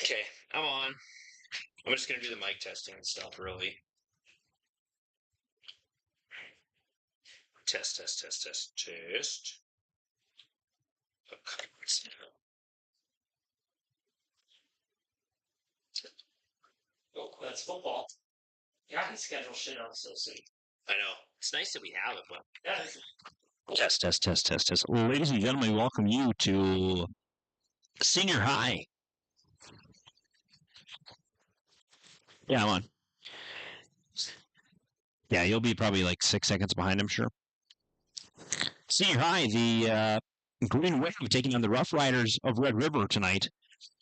Okay, I'm on. I'm just gonna do the mic testing and stuff, really. Test, test, test, test, test. Oh, that's football. Yeah, I can schedule shit out so soon. I know. It's nice that we have it, but test, test, test, test, test. Ladies and gentlemen, welcome you to senior high. Yeah, I'm on. Yeah, you'll be probably like 6 seconds behind, I'm sure. Senior high, the Green Wave taking on the Roughriders of Red River tonight.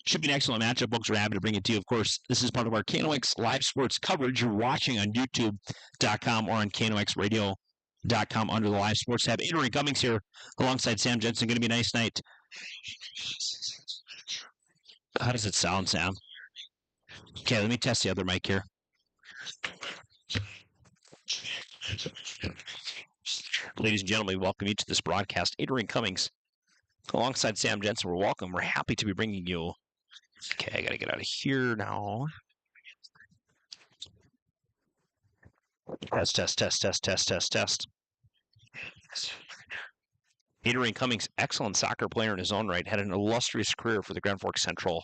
Should be an excellent matchup. Folks are happy to bring it to you. Of course, this is part of our KNOX live sports coverage. You're watching on YouTube.com or on KNOXradio.com under the live sports tab. Adrian Cummings here alongside Sam Jensen. Going to be a nice night. How does it sound, Sam? Okay, let me test the other mic here. Ladies and gentlemen, welcome you to this broadcast. Adrian Cummings alongside Sam Jensen. We're happy to be bringing you. Okay, I got to get out of here now. Test, test, test, test, test, test, test. Adrian Cummings, excellent soccer player in his own right, had an illustrious career for the Grand Forks Central.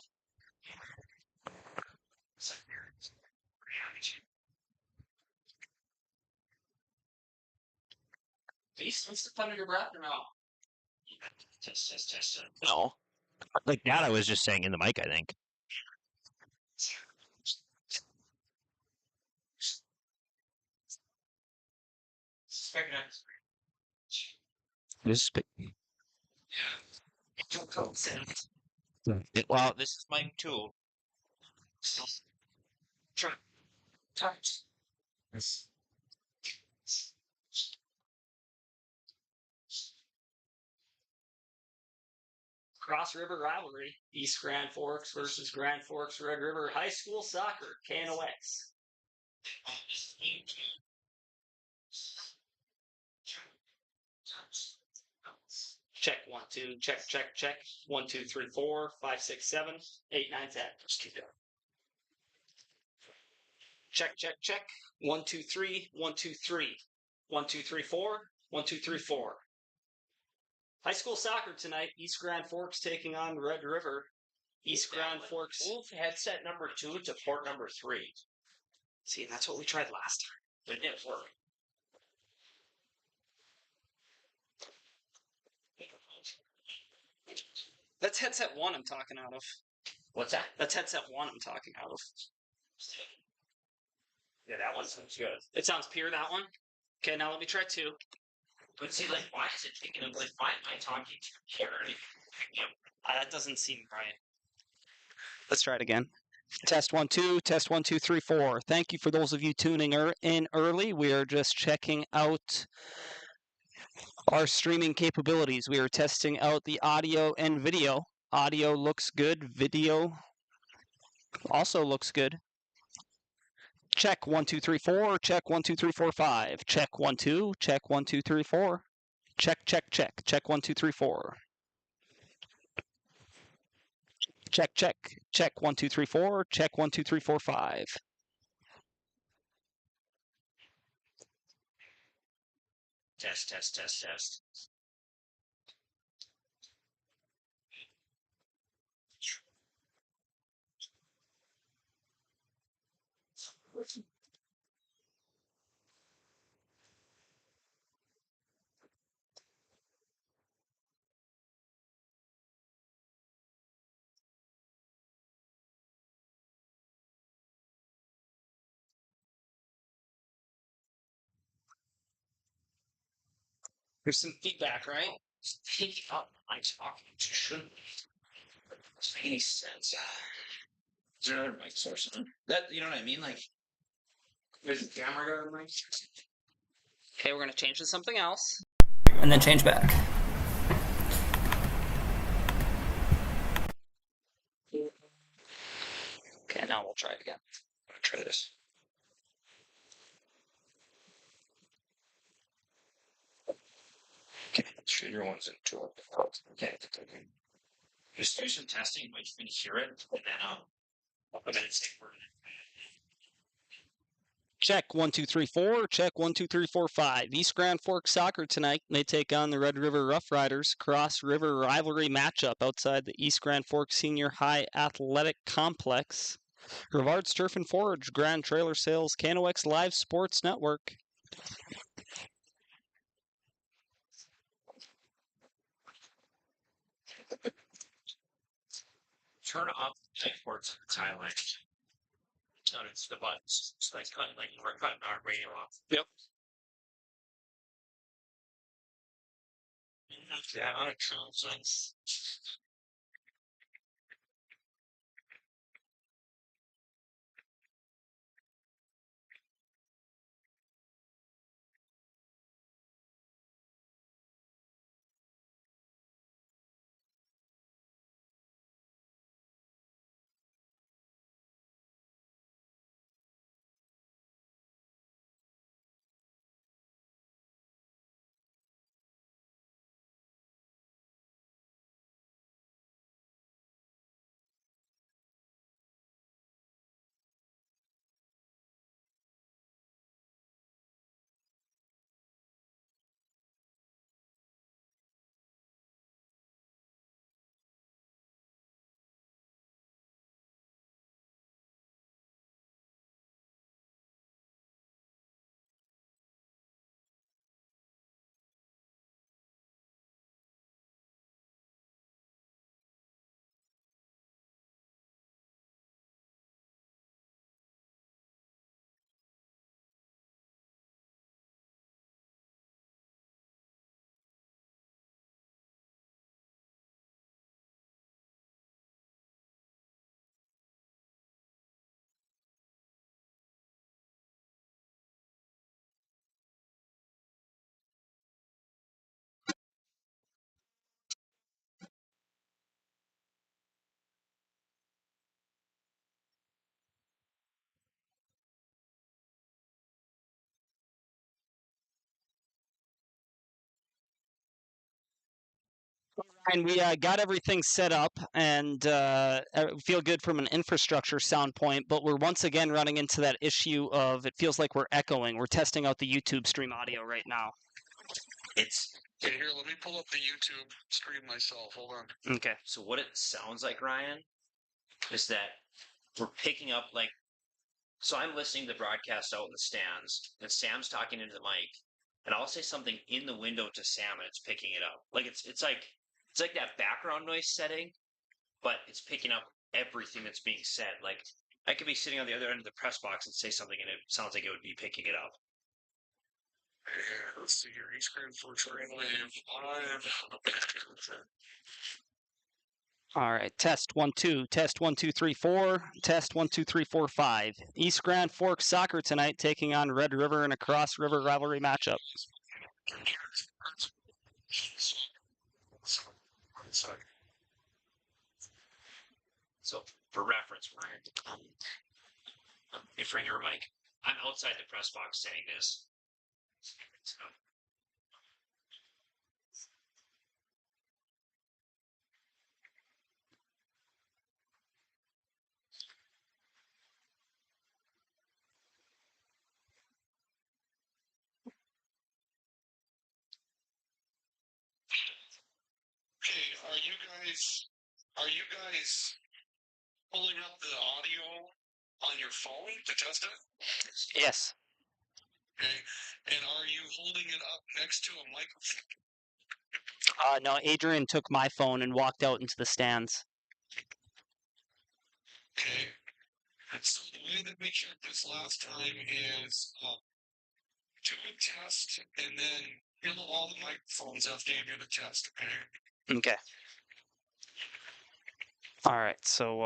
What's the fun of your breath or no? Test, test, test. No. Like that, I was just saying in the mic, I think. This is big. Well, this is mic 2. Try. Touch. Cross River rivalry. East Grand Forks versus Grand Forks Red River High School Soccer. KNOX. Check 1 2. Check check check. 1 2 3 4 5 6 7 8 9 10. Just keep going. Check check check. 1 2 3 1 2 3 1 2 3 4 1 2 3 4. High school soccer tonight. East Grand Forks taking on Red River. East Grand Forks. Move headset number 2 to port number 3. See, that's what we tried last time. It didn't work. That's headset 1 I'm talking out of. What's that? That's headset 1 I'm talking out of. Yeah, that one sounds good. It sounds pure, that one? Okay, now let me try 2. But see, like, why is it thinking of, like, why am I talking to here? That doesn't seem right. Let's try it again. Test 1 2, test 1 2 3 4. Thank you for those of you tuning in early. We are just checking out our streaming capabilities. We are testing out the audio and video. Audio looks good. Video also looks good. Check 1 2 3 4. Check 1 2 3 4 5. Check 1 2. Check 1 2 3 4. Check check check. Check 1 2 3 4. Check check. Check 1 2 3 4. Check 1 2 3 4 5. Test, test, test, test. There's some feedback, right? Take up my talking to shouldn't make any sense. Is there another mic source on? That, you know what I mean? Like, There's a camera going mic. Okay, we're going to change to something else. And then change back. Okay, now we'll try it again. I'm gonna try this. Okay, Stranger one's into it. Okay. Just do some testing, but you can hear it, and then I'm gonna say we're Check 1 2 3 4. Check 1 2 3 4 5. East Grand Forks soccer tonight. They take on the Red River Roughriders. Cross River rivalry matchup outside the East Grand Forks Senior High Athletic Complex. Rivard's Turf and Forage, Grand Trailer Sales, KNOX Live Sports Network. turn off the ports in Thailand. No, it's the buttons. It's like we're cutting our radio off. Yep. Yeah, on a console. And we got everything set up and feel good from an infrastructure sound point, but we're once again running into that issue of it feels like we're echoing. We're testing out the YouTube stream audio right now. It's Okay, here, let me pull up the YouTube stream myself. Hold on. Okay. so what it sounds like, Ryan, is that we're picking up like. So I'm listening to the broadcast out in the stands, and Sam's talking into the mic, and I'll say something in the window to Sam, and it's picking it up. Like it's like that background noise setting, but it's picking up everything that's being said. Like I could be sitting on the other end of the press box and say something, and it sounds like it would be picking it up. Yeah, let's see here. East Grand Forks Brainwave live. All right. Test 1 2. Test 1 2 3 4. Test 1 2 3 4 5. East Grand Forks soccer tonight taking on Red River in a cross river rivalry matchup. So for reference, Ryan, if you're in your mic, I'm outside the press box saying this. So, Okay, are you guys pulling up the audio on your phone to test it? Yes. Okay, and are you holding it up next to a microphone? No, Adrian took my phone and walked out into the stands. Okay, so the way that we checked this last time is do a test and then fill all the microphones after you do the test, okay? Okay. All right. So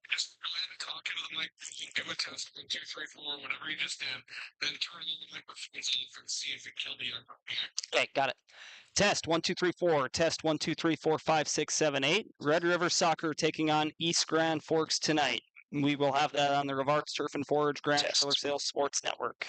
Just go ahead and talk into the microphone, give a test, 1, 2, 3, 4, whatever you just did, then turn all the microphones off and see if it killed the echo. okay, got it. Test 1 2 3 4. Test 1 2 3 4 5 6 7 8. Red River Soccer taking on East Grand Forks tonight. We will have that on the Rivard's Turf and Forage Grand Trailer Sales Sports Network.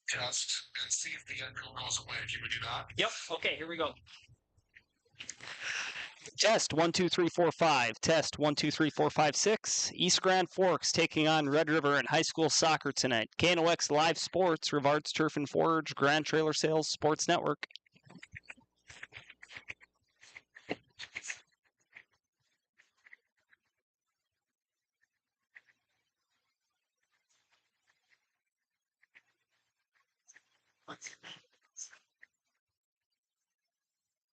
test and see if the echo goes away. Can we do that? Yep. Okay, here we go. Test 1 2 3 4 5. Test 1 2 3 4 5 6. East Grand Forks taking on Red River in high school soccer tonight. KNOX Live Sports, Rivard's Turf and Forge, Grand Trailer Sales Sports Network.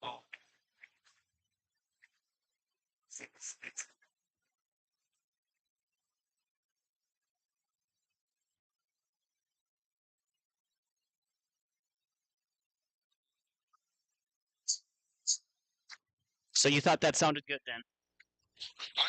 Oh. So you thought that sounded good then? I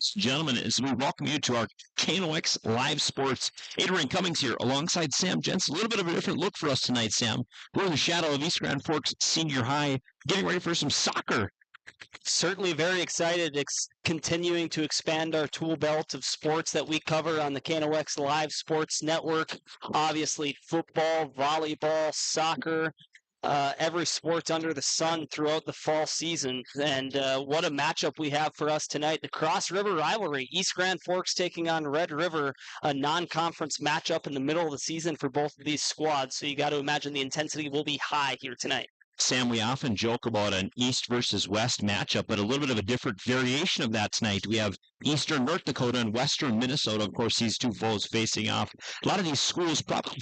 Gentlemen, as we welcome you to our KNOX Live Sports. Adrian Cummings here alongside Sam Jensen. A little bit of a different look for us tonight, Sam. We're in the shadow of East Grand Forks Senior High, getting ready for some soccer. Certainly very excited, continuing to expand our tool belt of sports that we cover on the KNOX Live Sports Network. Obviously, football, volleyball, soccer, every sport under the sun throughout the fall season. And what a matchup we have for us tonight. The Cross River rivalry, East Grand Forks taking on Red River, a non-conference matchup in the middle of the season for both of these squads. So you got to imagine the intensity will be high here tonight. Sam, we often joke about an East versus West matchup, but a little bit of a different variation of that tonight. We have Eastern North Dakota and Western Minnesota. Of course, these two foes facing off. A lot of these schools probably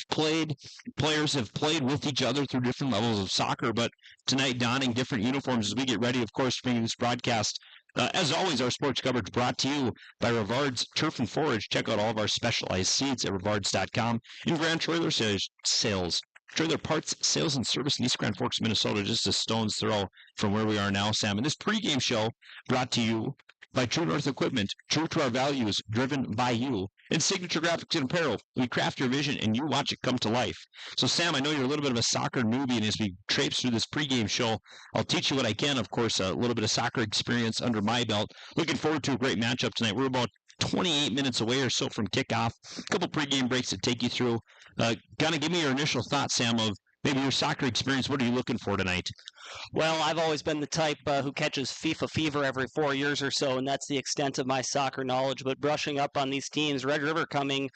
players have played with each other through different levels of soccer, but tonight donning different uniforms as we get ready, of course, to bring you this broadcast. As always, our sports coverage brought to you by Rivard's Turf and Forage. Check out all of our specialized seeds at rivards.com. And Grand Trailer Sales. Trailer parts, sales, and service in East Grand Forks, Minnesota, just a stone's throw from where we are now, Sam. And this pregame show brought to you by True North Equipment, true to our values, driven by you. And Signature Graphics and Apparel. We craft your vision, and you watch it come to life. So, Sam, I know you're a little bit of a soccer newbie, and as we traipse through this pregame show, I'll teach you what I can. Of course, a little bit of soccer experience under my belt. Looking forward to a great matchup tonight. We're about 28 minutes away or so from kickoff. A couple pregame breaks to take you through. Kind of give me your initial thoughts, Sam, of maybe your soccer experience. What are you looking for tonight? Well, I've always been the type who catches FIFA fever every 4 years or so, and that's the extent of my soccer knowledge. But brushing up on these teams, Red River coming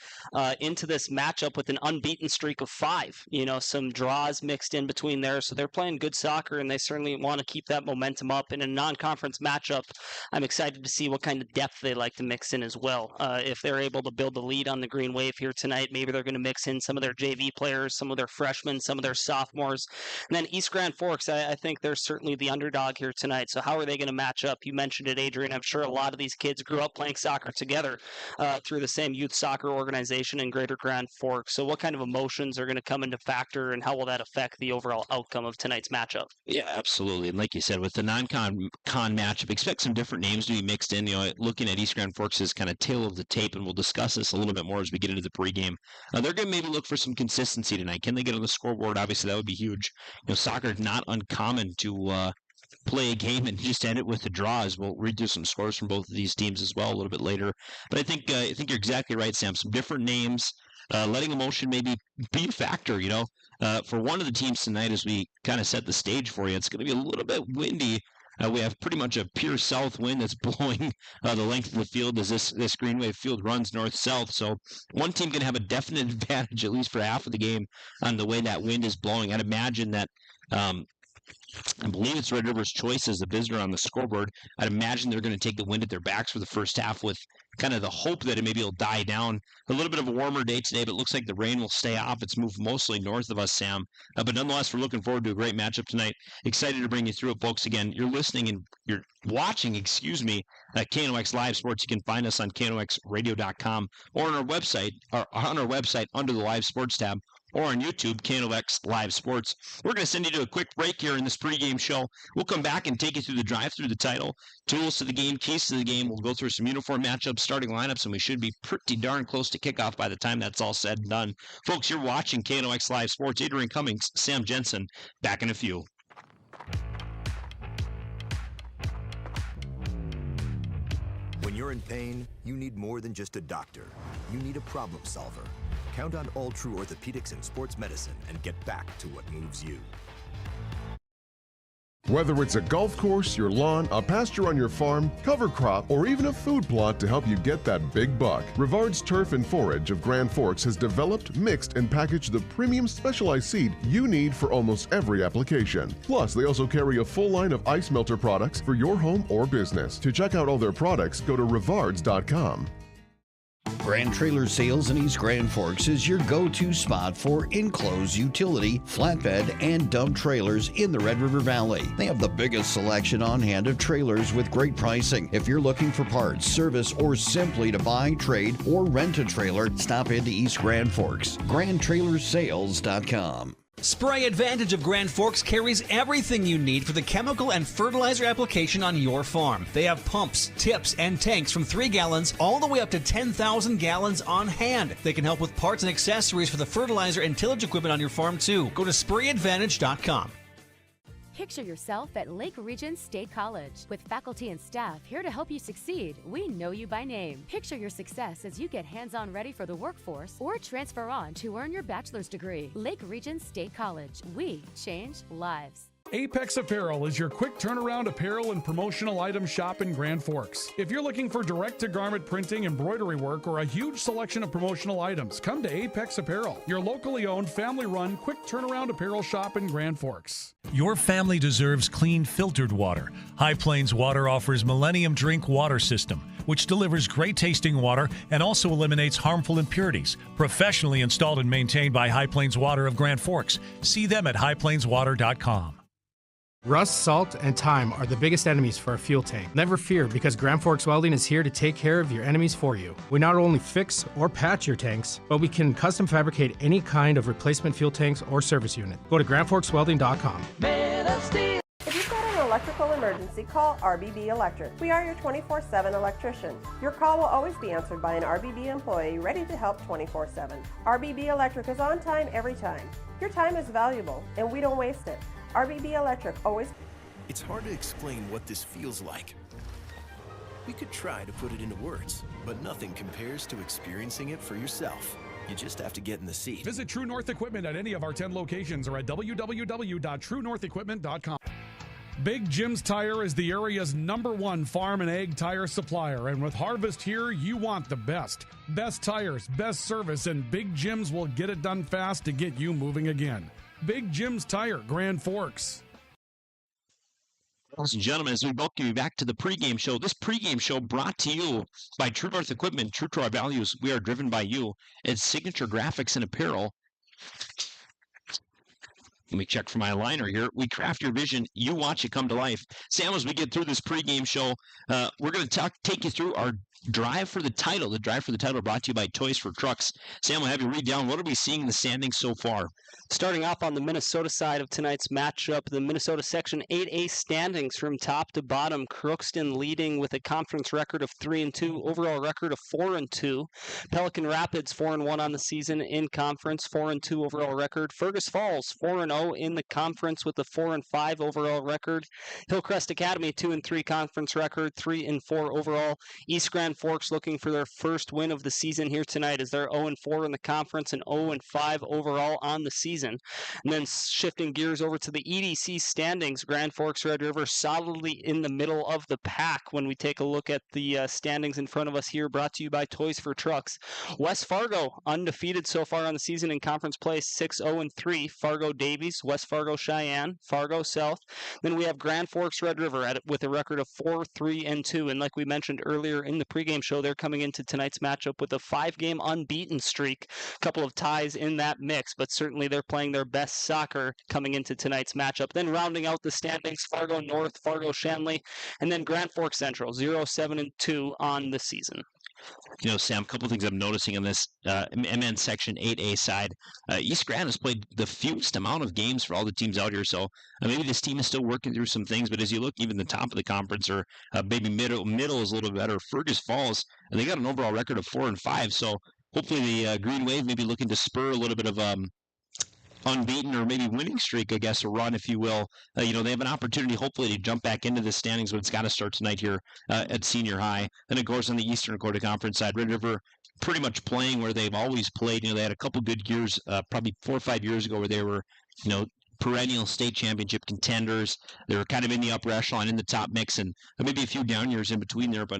into this matchup with an unbeaten streak of 5. You know, some draws mixed in between there, so they're playing good soccer, and they certainly want to keep that momentum up. In a non-conference matchup, I'm excited to see what kind of depth they like to mix in as well. If they're able to build the lead on the Green Wave here tonight, maybe they're going to mix in some of their JV players, some of their freshmen, some of their sophomores. And then East Grand Forks, I think they're certainly the underdog here tonight. So how are they going to match up? You mentioned it, Adrian. I'm sure a lot of these kids grew up playing soccer together through the same youth soccer organization in Greater Grand Forks. So what kind of emotions are going to come into factor, and how will that affect the overall outcome of tonight's matchup? Yeah, absolutely. And like you said, with the non-con matchup, expect some different names to be mixed in. You know, looking at East Grand Forks' kind of tail of the tape, and we'll discuss this a little bit more as we get into the pregame. They're going to maybe look for some consistency tonight. Can they get on the scoreboard? Obviously, that would be huge. You know, soccer is not uncommon to play a game and just end it with the draws. We'll read through some scores from both of these teams as well a little bit later. But I think you're exactly right, Sam. Some different names, letting emotion maybe be a factor. You know, for one of the teams tonight, as we kind of set the stage for you, it's going to be a little bit windy. We have pretty much a pure south wind that's blowing the length of the field as this Green Wave field runs north-south. So one team can have a definite advantage, at least for half of the game, on the way that wind is blowing. I'd imagine that I believe it's Red River's choice as the visitor on the scoreboard. I'd imagine they're going to take the wind at their backs for the first half with kind of the hope that it maybe will die down. A little bit of a warmer day today, but it looks like the rain will stay off. It's moved mostly north of us, Sam. But nonetheless, we're looking forward to a great matchup tonight. Excited to bring you through it, folks. Again, you're listening and you're watching, at KNOX Live Sports. You can find us on knoxradio.com or on our website under the Live Sports tab, or on YouTube, KNOX Live Sports. We're going to send you to a quick break here in this pregame show. We'll come back and take you through the drive through the title, tools to the game, keys to the game. We'll go through some uniform matchups, starting lineups, and we should be pretty darn close to kickoff by the time that's all said and done. Folks, you're watching KNOX Live Sports. Adrian Cummings, Sam Jensen, back in a few. When you're in pain, you need more than just a doctor. You need a problem solver. Count on All True Orthopedics and Sports Medicine and get back to what moves you. Whether it's a golf course, your lawn, a pasture on your farm, cover crop, or even a food plot to help you get that big buck, Rivard's Turf and Forage of Grand Forks has developed, mixed, and packaged the premium specialized seed you need for almost every application. Plus, they also carry a full line of ice melter products for your home or business. To check out all their products, go to rivards.com. Grand Trailer Sales in East Grand Forks is your go-to spot for enclosed utility, flatbed, and dump trailers in the Red River Valley. They have the biggest selection on hand of trailers with great pricing. If you're looking for parts, service, or simply to buy, trade, or rent a trailer, stop into East Grand Forks. GrandTrailersSales.com. Spray Advantage of Grand Forks carries everything you need for the chemical and fertilizer application on your farm. They have pumps, tips, and tanks from 3 gallons all the way up to 10,000 gallons on hand. They can help with parts and accessories for the fertilizer and tillage equipment on your farm too. Go to sprayadvantage.com. Picture yourself at Lake Region State College. With faculty and staff here to help you succeed, we know you by name. Picture your success as you get hands-on ready for the workforce or transfer on to earn your bachelor's degree. Lake Region State College. We change lives. Apex Apparel is your quick turnaround apparel and promotional item shop in Grand Forks. If you're looking for direct-to-garment printing, embroidery work, or a huge selection of promotional items, come to Apex Apparel, your locally owned, family-run, quick turnaround apparel shop in Grand Forks. Your family deserves clean, filtered water. High Plains Water offers Millennium Drink Water System, which delivers great-tasting water and also eliminates harmful impurities. Professionally installed and maintained by High Plains Water of Grand Forks. See them at highplainswater.com. Rust, salt, and time are the biggest enemies for a fuel tank. Never fear, because Grand Forks Welding is here to take care of your enemies for you. We not only fix or patch your tanks, but we can custom fabricate any kind of replacement fuel tanks or service unit. Go to grandforkswelding.com. If you've got an electrical emergency, call RBB Electric. We are your 24/7 electrician. Your call will always be answered by an RBB employee ready to help 24/7. RBB Electric is on time every time. Your time is valuable, and we don't waste it. RBB Electric always... It's hard to explain what this feels like. We could try to put it into words, but nothing compares to experiencing it for yourself. You just have to get in the seat. Visit True North Equipment at any of our 10 locations or at www.truenorthequipment.com. Big Jim's Tire is the area's #1 farm and ag tire supplier, and with harvest here, you want the best. Best tires, best service, and Big Jim's will get it done fast to get you moving again. Big Jim's Tire, Grand Forks. Ladies and gentlemen, as we welcome you back to the pregame show, this pregame show brought to you by True North Equipment, true to our values. We are driven by you. It's Signature Graphics and Apparel. Let me check for my liner here. We craft your vision. You watch it come to life. Sam, as we get through this pregame show, we're going to take you through our drive for the title. The drive for the title brought to you by Toys for Trucks. Sam, we'll have you read down. What are we seeing in the standings so far? Starting off on the Minnesota side of tonight's matchup, the Minnesota Section 8A standings from top to bottom. Crookston leading with a conference record of 3-2, overall record of 4-2. Pelican Rapids 4-1 on the season in conference, 4-2 overall record. Fergus Falls 4-0 in the conference with a 4-5 overall record. Hillcrest Academy 2-3 conference record, 3-4 overall. East Grand Forks looking for their first win of the season here tonight as they're 0-4 in the conference and 0-5 overall on the season. And then shifting gears over to the EDC standings, Grand Forks Red River solidly in the middle of the pack when we take a look at the standings in front of us here, brought to you by Toys for Trucks. West Fargo undefeated so far on the season in conference play, 6-0-3. Fargo Davies, West Fargo Cheyenne, Fargo South. Then we have Grand Forks Red River with a record of 4-3-2. And like we mentioned earlier in the pregame show, they're coming into tonight's matchup with a 5-game unbeaten streak. A couple of ties in that mix, but certainly they're playing their best soccer coming into tonight's matchup. Then rounding out the standings, Fargo North, Fargo Shanley, and then Grand Forks Central, 0-7-2 on the season. You know, Sam, a couple of things I'm noticing in this MN Section 8A side. East Grand has played the fewest amount of games for all the teams out here, so maybe this team is still working through some things, but as you look, even the top of the conference, or maybe middle is a little better. Fergus Falls, and they got an overall record of 4-5, so hopefully the Green Wave may be looking to spur a little bit of unbeaten or maybe winning streak, I guess, a run, if you will. They have an opportunity, hopefully, to jump back into the standings, but it's got to start tonight here at senior high. Then it goes on the Eastern Dakota Conference side. Red River pretty much playing where they've always played. They had a couple good years, probably 4 or 5 years ago, where they were, perennial state championship contenders. They were kind of in the upper echelon, in the top mix, and maybe a few down years in between there. But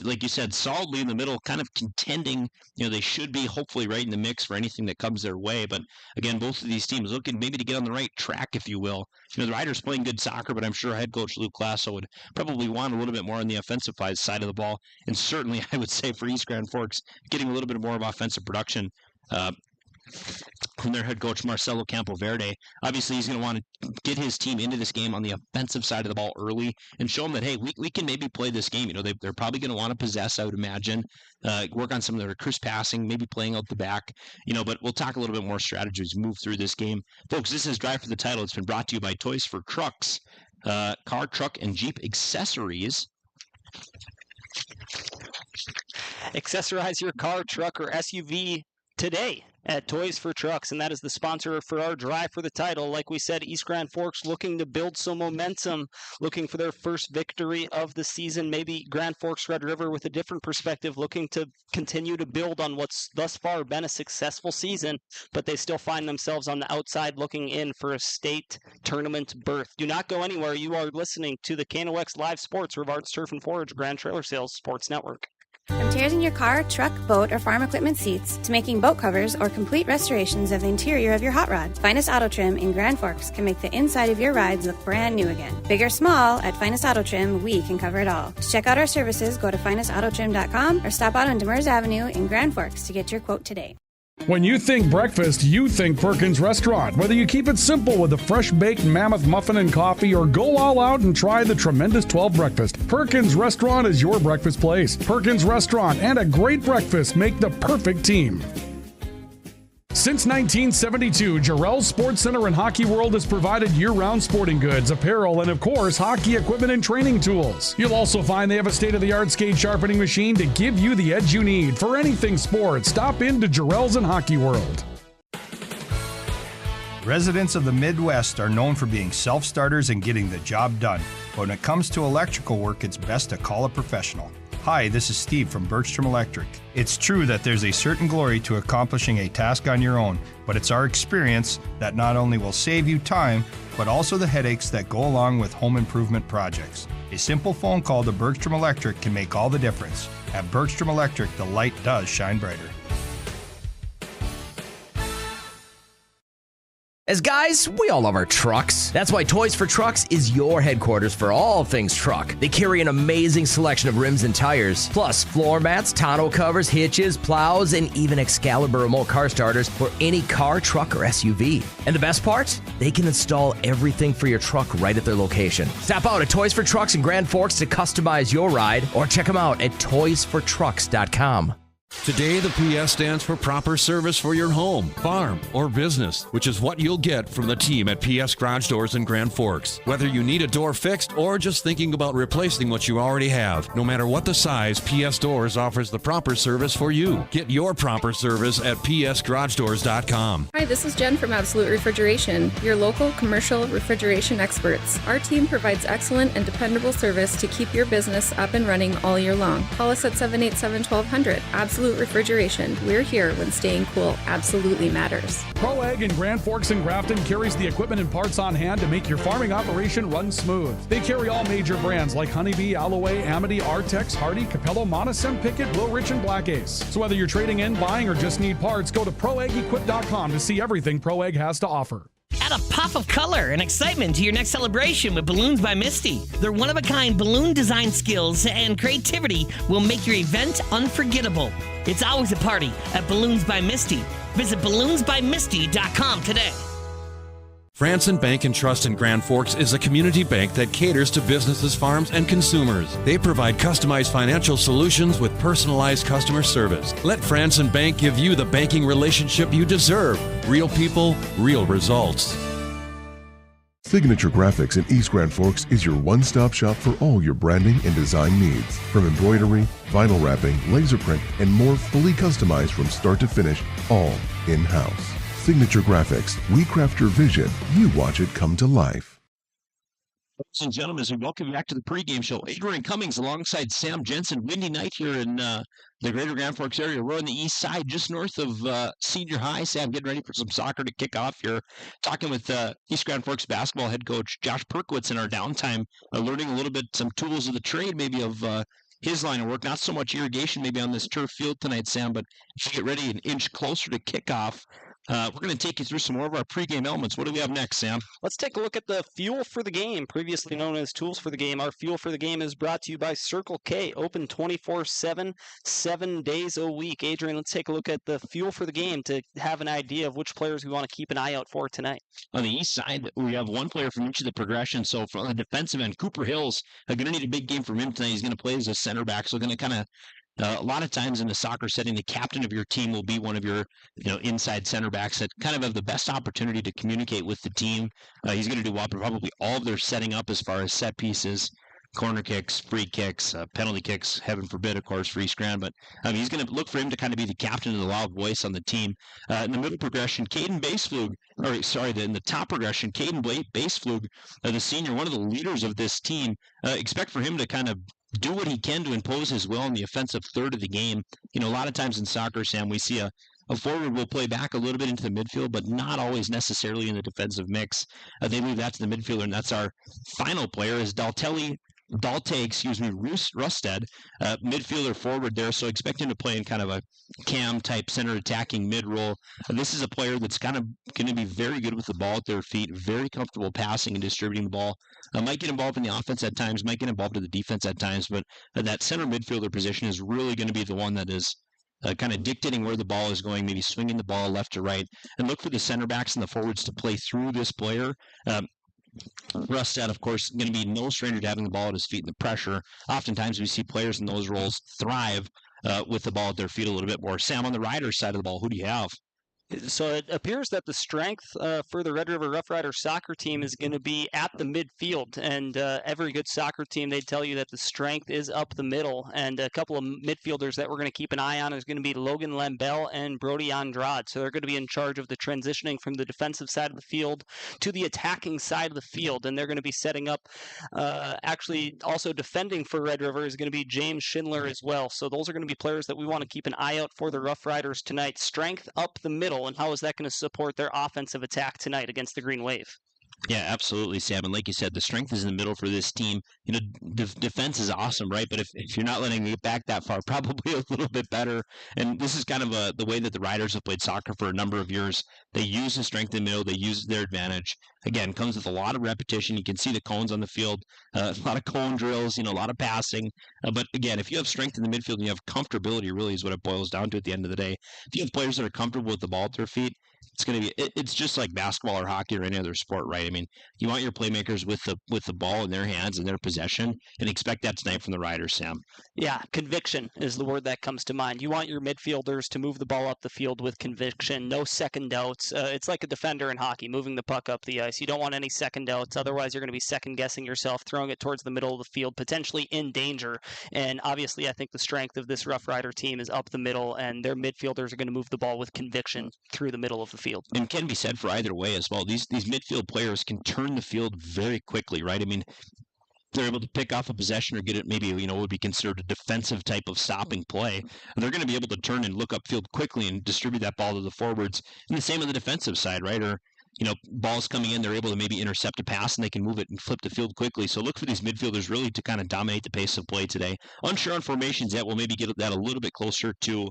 like you said, solidly in the middle, kind of contending. They should be hopefully right in the mix for anything that comes their way. But again, both of these teams looking maybe to get on the right track, if you will. The Riders playing good soccer, but I'm sure head coach Luke Lasso would probably want a little bit more on the offensive side of the ball. And certainly, I would say for East Grand Forks, getting a little bit more of offensive production. from their head coach, Marcelo Campoverde. Obviously, he's going to want to get his team into this game on the offensive side of the ball early and show them that, hey, we can maybe play this game. They're probably going to want to possess, I would imagine, work on some of their crisp passing, maybe playing out the back, but we'll talk a little bit more strategy as we move through this game. Folks, this is Drive for the Title. It's been brought to you by Toys for Trucks, car, truck, and Jeep accessories. Accessorize your car, truck, or SUV today at Toys for Trucks, and that is the sponsor for our Drive for the Title. Like we said, East Grand Forks looking to build some momentum, looking for their first victory of the season. Maybe Grand Forks Red River with a different perspective, looking to continue to build on what's thus far been a successful season, but they still find themselves on the outside looking in for a state tournament berth. Do not go anywhere. You are listening to the KNOX Live Sports, Rivard's Turf and Forage Grand Trailer Sales Sports Network. From tears in your car, truck, boat, or farm equipment seats to making boat covers or complete restorations of the interior of your hot rod, Finest Auto Trim in Grand Forks can make the inside of your rides look brand new again. Big or small, at Finest Auto Trim, we can cover it all. To check out our services, go to finestautotrim.com or stop out on Demers Avenue in Grand Forks to get your quote today. When you think breakfast, you think Perkins Restaurant. Whether you keep it simple with a fresh-baked mammoth muffin and coffee or go all out and try the tremendous 12 breakfast, Perkins Restaurant is your breakfast place. Perkins Restaurant and a great breakfast make the perfect team. Since 1972, Jarrell's Sports Center and Hockey World has provided year-round sporting goods, apparel, and of course, hockey equipment and training tools. You'll also find they have a state-of-the-art skate sharpening machine to give you the edge you need. For anything sports, stop into Jarrell's and Hockey World. Residents of the Midwest are known for being self-starters and getting the job done. But when it comes to electrical work, it's best to call a professional. Hi, this is Steve from Bergstrom Electric. It's true that there's a certain glory to accomplishing a task on your own, but it's our experience that not only will save you time, but also the headaches that go along with home improvement projects. A simple phone call to Bergstrom Electric can make all the difference. At Bergstrom Electric, the light does shine brighter. As guys, we all love our trucks. That's why Toys for Trucks is your headquarters for all things truck. They carry an amazing selection of rims and tires, plus floor mats, tonneau covers, hitches, plows, and even Excalibur remote car starters for any car, truck, or SUV. And the best part? They can install everything for your truck right at their location. Stop out at Toys for Trucks in Grand Forks to customize your ride, or check them out at toysfortrucks.com. Today, the PS stands for proper service for your home, farm, or business, which is what you'll get from the team at PS Garage Doors in Grand Forks. Whether you need a door fixed or just thinking about replacing what you already have, no matter what the size, PS Doors offers the proper service for you. Get your proper service at psgaragedoors.com. Hi, this is Jen from Absolute Refrigeration, your local commercial refrigeration experts. Our team provides excellent and dependable service to keep your business up and running all year long. Call us at 787-1200. Absolute Refrigeration. We're here when staying cool absolutely matters. Pro Ag in Grand Forks and Grafton carries the equipment and parts on hand to make your farming operation run smooth. They carry all major brands like Honeybee, Alloway, Amity, Artex, Hardy, Capello, Monosem, Pickett, Will Rich, and Black Ace. So whether you're trading in, buying, or just need parts, go to ProAgEquip.com to see everything Pro Ag has to offer. Add a pop of color and excitement to your next celebration with Balloons by Misty. Their one-of-a-kind balloon design skills and creativity will make your event unforgettable. It's always a party at Balloons by Misty. Visit balloonsbymisty.com today. Franson Bank and Trust in Grand Forks is a community bank that caters to businesses, farms, and consumers. They provide customized financial solutions with personalized customer service. Let Franson Bank give you the banking relationship you deserve. Real people, real results. Signature Graphics in East Grand Forks is your one-stop shop for all your branding and design needs. From embroidery, vinyl wrapping, laser print, and more, fully customized from start to finish, all in-house. Signature Graphics. We craft your vision. You watch it come to life. Ladies and gentlemen, as we welcome you back to the pregame show, Adrian Cummings alongside Sam Jensen. Windy night here in the greater Grand Forks area. We're on the east side, just north of Senior High. Sam, getting ready for some soccer to kick off here. Talking with East Grand Forks basketball head coach Josh Perkowitz in our downtime, learning a little bit, some tools of the trade, maybe of his line of work. Not so much irrigation maybe on this turf field tonight, Sam, but as you get ready an inch closer to kickoff, We're going to take you through some more of our pregame elements. What do we have next, Sam? Let's take a look at the fuel for the game, previously known as tools for the game. Our fuel for the game is brought to you by Circle K, open 24/7, 7 days a week. Adrian, let's take a look at the fuel for the game to have an idea of which players we want to keep an eye out for tonight. On the east side, we have one player from each of the progressions. So from the defensive end, Cooper Hill's going to need a big game from him tonight. He's going to play as a center back, so going to kind of a lot of times in the soccer setting, the captain of your team will be one of your, inside center backs that kind of have the best opportunity to communicate with the team. He's going to do probably all of their setting up as far as set pieces, corner kicks, free kicks, penalty kicks, heaven forbid, of course, free scram. But he's going to look for him to kind of be the captain and the loud voice on the team. In the middle progression, in the top progression, Caden Baseflug, the senior, one of the leaders of this team. Expect for him to kind of do what he can to impose his will in the offensive third of the game. A lot of times in soccer, Sam, we see a forward will play back a little bit into the midfield, but not always necessarily in the defensive mix. They leave that to the midfielder, and that's our final player is Rusted, midfielder forward there. So expect him to play in kind of a cam type center attacking mid role. This is a player that's kind of going to be very good with the ball at their feet, very comfortable passing and distributing the ball. Might get involved in the offense at times, might get involved in the defense at times, but that center midfielder position is really going to be the one that is kind of dictating where the ball is going, maybe swinging the ball left to right. And look for the center backs and the forwards to play through this player. Rusted, of course, going to be no stranger to having the ball at his feet and the pressure. Oftentimes we see players in those roles thrive with the ball at their feet a little bit more. Sam, on the Riders side of the ball, who do you have? So it appears that the strength for the Red River Roughriders soccer team is going to be at the midfield. And every good soccer team, they tell you that the strength is up the middle. And a couple of midfielders that we're going to keep an eye on is going to be Logan Lambell and Brody Andrade. So they're going to be in charge of the transitioning from the defensive side of the field to the attacking side of the field. And they're going to be setting up, actually also defending for Red River is going to be James Schindler as well. So those are going to be players that we want to keep an eye out for the Roughriders tonight. Strength up the middle. And how is that going to support their offensive attack tonight against the Green Wave? Yeah, absolutely, Sam. And like you said, the strength is in the middle for this team. Defense is awesome, right? But if you're not letting them get back that far, probably a little bit better. And this is kind of the way that the Riders have played soccer for a number of years. They use the strength in the middle. They use their advantage. Again, comes with a lot of repetition. You can see the cones on the field, a lot of cone drills, a lot of passing. But again, if you have strength in the midfield and you have comfortability, really is what it boils down to at the end of the day. If you have players that are comfortable with the ball at their feet, it's just like basketball or hockey or any other sport, right? I mean, you want your playmakers with the ball in their hands and their possession, and expect that tonight from the Riders, Sam. Yeah, conviction is the word that comes to mind. You want your midfielders to move the ball up the field with conviction, no second doubts. It's like a defender in hockey, moving the puck up the ice. You don't want any second doubts. Otherwise, you're going to be second guessing yourself, throwing it towards the middle of the field, potentially in danger. And obviously, I think the strength of this Rough Rider team is up the middle, and their midfielders are going to move the ball with conviction through the middle of the field. And can be said for either way as well. These midfield players can turn the field very quickly, right? I mean, they're able to pick off a possession or get it maybe, would be considered a defensive type of stopping play. And they're going to be able to turn and look upfield quickly and distribute that ball to the forwards. And the same on the defensive side, right? Or, balls coming in, they're able to maybe intercept a pass and they can move it and flip the field quickly. So look for these midfielders really to kind of dominate the pace of play today. Unsure on formations yet. We'll maybe get that a little bit closer to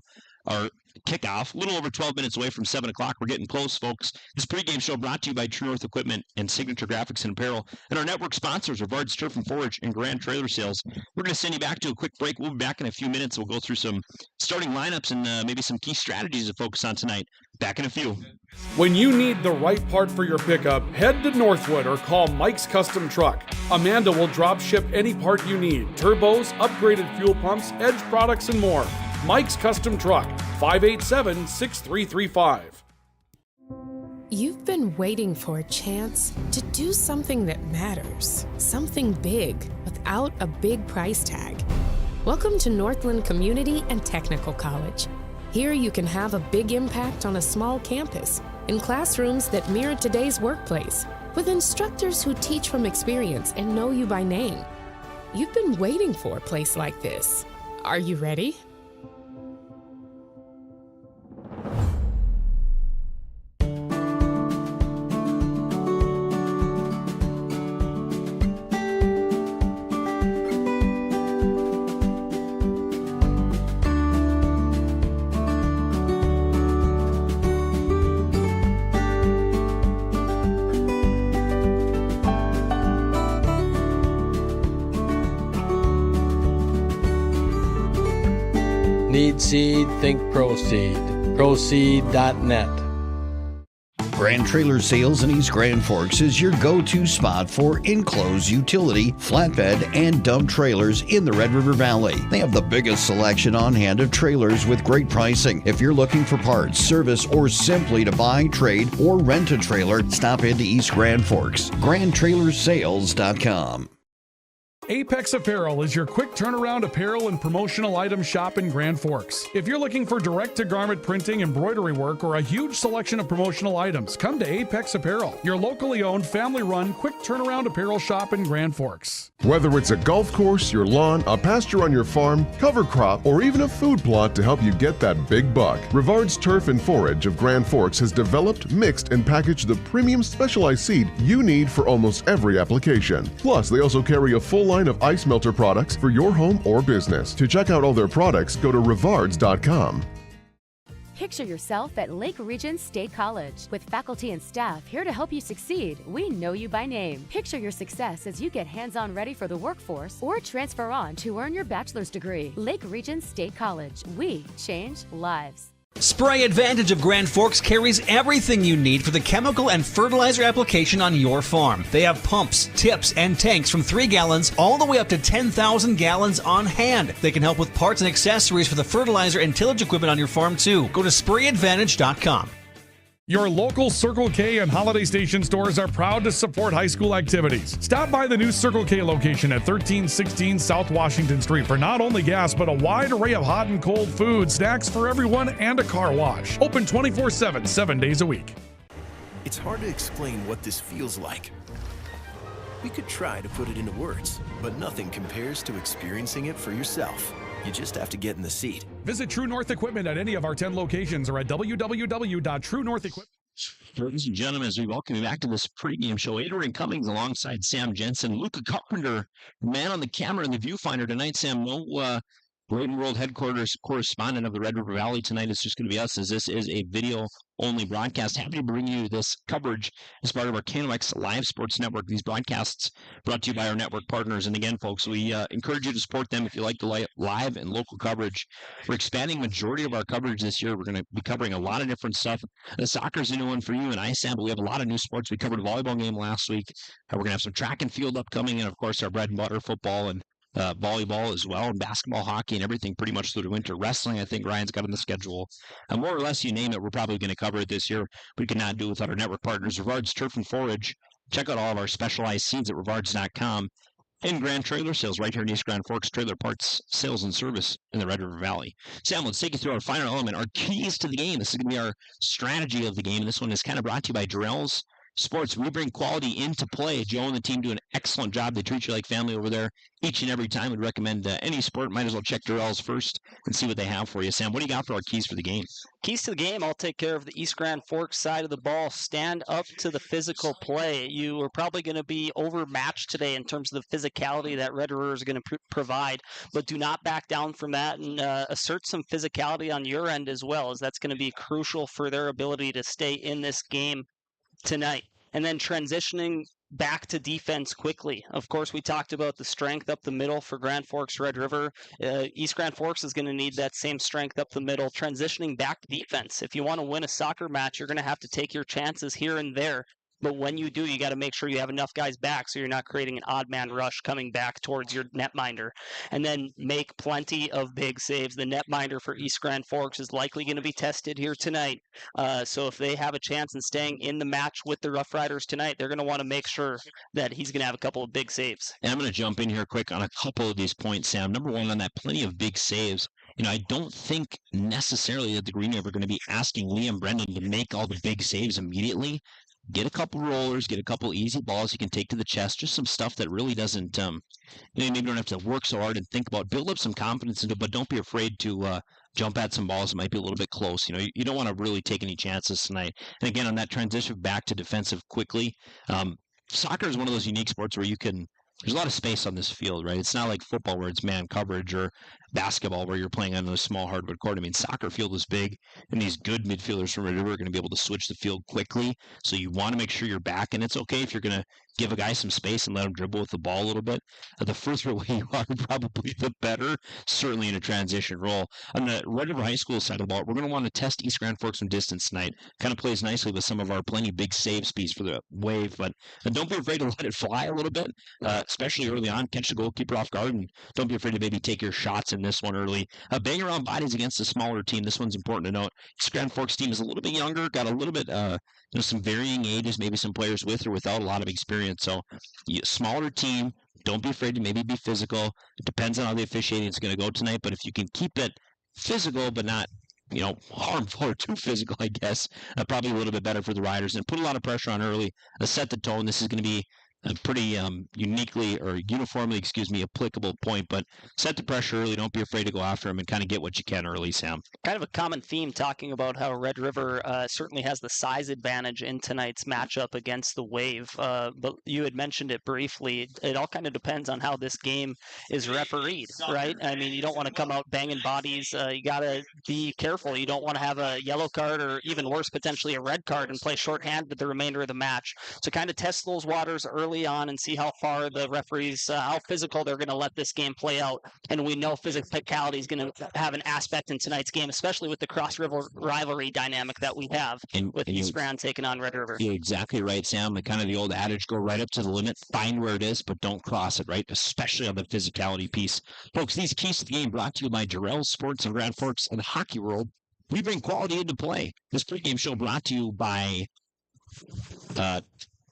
our kickoff. A little over 12 minutes away from 7 o'clock. We're getting close, folks. This pregame show brought to you by True North Equipment and Signature Graphics and Apparel, and our network sponsors, Roughriders Turf and Forage and Grand Trailer Sales. We're going to send you back to a quick break. We'll be back in a few minutes. We'll go through some starting lineups and maybe some key strategies to focus on tonight. Back in a few. When you need the right part for your pickup, head to Northwood or call Mike's Custom Truck. Amanda will drop ship any part you need. Turbos, upgraded fuel pumps, Edge products, and more. Mike's Custom Truck, 587-6335. You've been waiting for a chance to do something that matters. Something big without a big price tag. Welcome to Northland Community and Technical College. Here you can have a big impact on a small campus, in classrooms that mirror today's workplace, with instructors who teach from experience and know you by name. You've been waiting for a place like this. Are you ready? Need seed? Think Proseed. Proseed.net. Grand Trailer Sales in East Grand Forks is your go-to spot for enclosed utility, flatbed, and dump trailers in the Red River Valley. They have the biggest selection on hand of trailers with great pricing. If you're looking for parts, service, or simply to buy, trade, or rent a trailer, stop into East Grand Forks. GrandTrailersales.com. Apex Apparel is your quick turnaround apparel and promotional item shop in Grand Forks. If you're looking for direct-to-garment printing, embroidery work, or a huge selection of promotional items, come to Apex Apparel, your locally owned, family-run, quick turnaround apparel shop in Grand Forks. Whether it's a golf course, your lawn, a pasture on your farm, cover crop, or even a food plot to help you get that big buck, Rivard's Turf and Forage of Grand Forks has developed, mixed, and packaged the premium specialized seed you need for almost every application. Plus, they also carry a full line of ice melter products for your home or business. To check out all their products, go to rivards.com. Picture yourself at Lake Region State College. With faculty and staff here to help you succeed, we know you by name. Picture your success as you get hands-on ready for the workforce or transfer on to earn your bachelor's degree. Lake Region State College. We change lives. Spray Advantage of Grand Forks carries everything you need for the chemical and fertilizer application on your farm. They have pumps, tips, and tanks from 3 gallons all the way up to 10,000 gallons on hand. They can help with parts and accessories for the fertilizer and tillage equipment on your farm too. Go to sprayadvantage.com. Your local Circle K and Holiday Station stores are proud to support high school activities. Stop by the new Circle K location at 1316 South Washington Street for not only gas, but a wide array of hot and cold food, snacks for everyone, and a car wash. Open 24/7, 7 days a week. It's hard to explain what this feels like. We could try to put it into words, but nothing compares to experiencing it for yourself. You just have to get in the seat. Visit True North Equipment at any of our 10 locations or at www.truenorthequipment. Ladies and gentlemen, as we welcome you back to this pregame show, Adrian Cummings alongside Sam Jensen, Luca Carpenter, man on the camera in the viewfinder tonight. Sam, no Braden World Headquarters correspondent of the Red River Valley tonight. It's just going to be us, as this is a video-only broadcast. Happy to bring you this coverage as part of our KNOX Live Sports Network. These broadcasts brought to you by our network partners. And again, folks, we encourage you to support them if you like the live and local coverage. We're expanding majority of our coverage this year. We're going to be covering a lot of different stuff. The soccer's a new one for you and I, Sam, but we have a lot of new sports. We covered a volleyball game last week. We're going to have some track and field upcoming, and, of course, our bread and butter football and volleyball as well, and basketball, hockey, and everything pretty much through the winter. Wrestling, I think Ryan's got on the schedule. More or less, you name it, we're probably going to cover it this year. We cannot do it without our network partners, Rivard's Turf and Forage. Check out all of our specialized seeds at rivards.com. And Grand Trailer Sales right here in East Grand Forks, trailer parts, sales, and service in the Red River Valley. Sam, let's take you through our final element, our keys to the game. This is going to be our strategy of the game. This one is kind of brought to you by Jarrell's Sports. We bring quality into play. Joe and the team do an excellent job. They treat you like family over there each and every time. We'd recommend any sport. Might as well check Jarrell's first and see what they have for you. Sam, what do you got for our keys for the game? Keys to the game, I'll take care of the East Grand Forks side of the ball. Stand up to the physical play. You are probably going to be overmatched today in terms of the physicality that Red River is going to provide, but do not back down from that and assert some physicality on your end as well, as that's going to be crucial for their ability to stay in this game tonight. And then transitioning back to defense quickly. Of course, we talked about the strength up the middle for Grand Forks, Red River. East Grand Forks is going to need that same strength up the middle. Transitioning back to defense. If you want to win a soccer match, you're going to have to take your chances here and there. But when you do, you got to make sure you have enough guys back so you're not creating an odd man rush coming back towards your netminder. And then make plenty of big saves. The netminder for East Grand Forks is likely going to be tested here tonight. So if they have a chance in staying in the match with the Roughriders tonight, they're going to want to make sure that he's going to have a couple of big saves. And I'm going to jump in here quick on a couple of these points, Sam. Number one, on that plenty of big saves. I don't think necessarily that the Green Wave are going to be asking Liam Brendan to make all the big saves immediately. Get a couple rollers, get a couple easy balls you can take to the chest, just some stuff that really doesn't, maybe don't have to work so hard and think about. Build up some confidence into it, but don't be afraid to jump at some balls that might be a little bit close. You don't want to really take any chances tonight. And again, on that transition back to defensive quickly, soccer is one of those unique sports where there's a lot of space on this field, right? It's not like football where it's man coverage or basketball where you're playing on a small hardwood court. I mean, soccer field is big, and these good midfielders from Red River are going to be able to switch the field quickly. So you want to make sure you're back, and it's okay if you're going to give a guy some space and let him dribble with the ball a little bit. The further away you are, probably the better, certainly in a transition role. On the Red River High School side of the ball, we're going to want to test East Grand Forks from distance tonight. Kind of plays nicely with some of our plenty big save speeds for the Wave, but don't be afraid to let it fly a little bit, especially early on. Catch the goalkeeper off guard, and don't be afraid to maybe take your shots in this one early. Bang around bodies against a smaller team. This one's important to note. East Grand Forks team is a little bit younger, got a little bit, some varying ages, maybe some players with or without a lot of experience. So, smaller team. Don't be afraid to maybe be physical. It depends on how the officiating is going to go tonight, but if you can keep it physical but not harmful or too physical, I guess, probably a little bit better for the Riders. And put a lot of pressure on early. Set the tone. This is going to be a pretty uniformly applicable point, but set the pressure early. Don't be afraid to go after them and kind of get what you can early, Sam. Kind of a common theme talking about how Red River certainly has the size advantage in tonight's matchup against the Wave, but you had mentioned it briefly. It all kind of depends on how this game is refereed, right? I mean, you don't want to come out banging bodies. You got to be careful. You don't want to have a yellow card or even worse, potentially a red card and play shorthanded the remainder of the match. So kind of test those waters early on and see how far the referees, how physical they're going to let this game play out. And we know physicality is going to have an aspect in tonight's game, especially with the cross-river rivalry dynamic that we have with East Grand taking on Red River. You're exactly right, Sam. Kind of the old adage, go right up to the limit, find where it is, but don't cross it, right? Especially on the physicality piece. Folks, these keys to the game brought to you by Jarrell Sports and Grand Forks and Hockey World. We bring quality into play. This pregame show brought to you by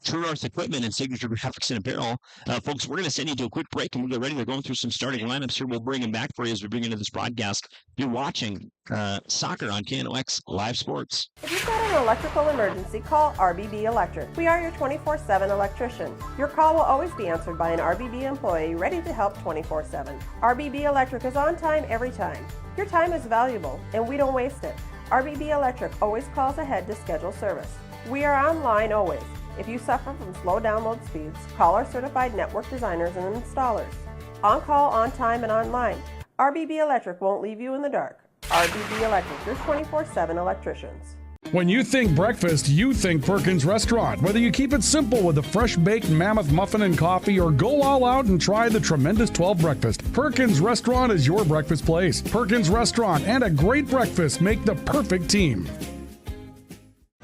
True North Equipment and Signature Graphics and Apparel. Folks, we're going to send you to a quick break, and we'll get ready. They're going through some starting lineups here. We'll bring them back for you as we bring into this broadcast. You're watching soccer on KNOX Live Sports. If you've got an electrical emergency, call RBB Electric. We are your 24/7 electrician. Your call will always be answered by an RBB employee ready to help 24/7. RBB Electric is on time every time. Your time is valuable, and we don't waste it. RBB Electric always calls ahead to schedule service. We are online always. If you suffer from slow download speeds, call our certified network designers and installers. On call, on time, and online. RBB Electric won't leave you in the dark. RBB Electric, your 24/7 electricians. When you think breakfast, you think Perkins Restaurant. Whether you keep it simple with a fresh-baked mammoth muffin and coffee or go all out and try the tremendous 12 breakfast, Perkins Restaurant is your breakfast place. Perkins Restaurant and a great breakfast make the perfect team.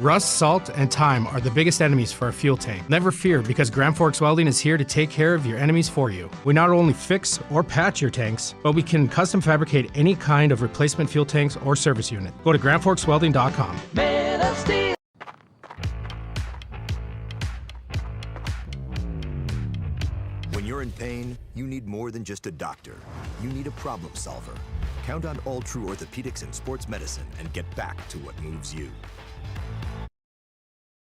Rust, salt, and time are the biggest enemies for a fuel tank. Never fear, because Grand Forks Welding is here to take care of your enemies for you. We not only fix or patch your tanks, but we can custom fabricate any kind of replacement fuel tanks or service unit. Go to grandforkswelding.com. Man of Steel. When you're in pain, you need more than just a doctor. You need a problem solver. Count on All True Orthopedics and Sports Medicine and get back to what moves you.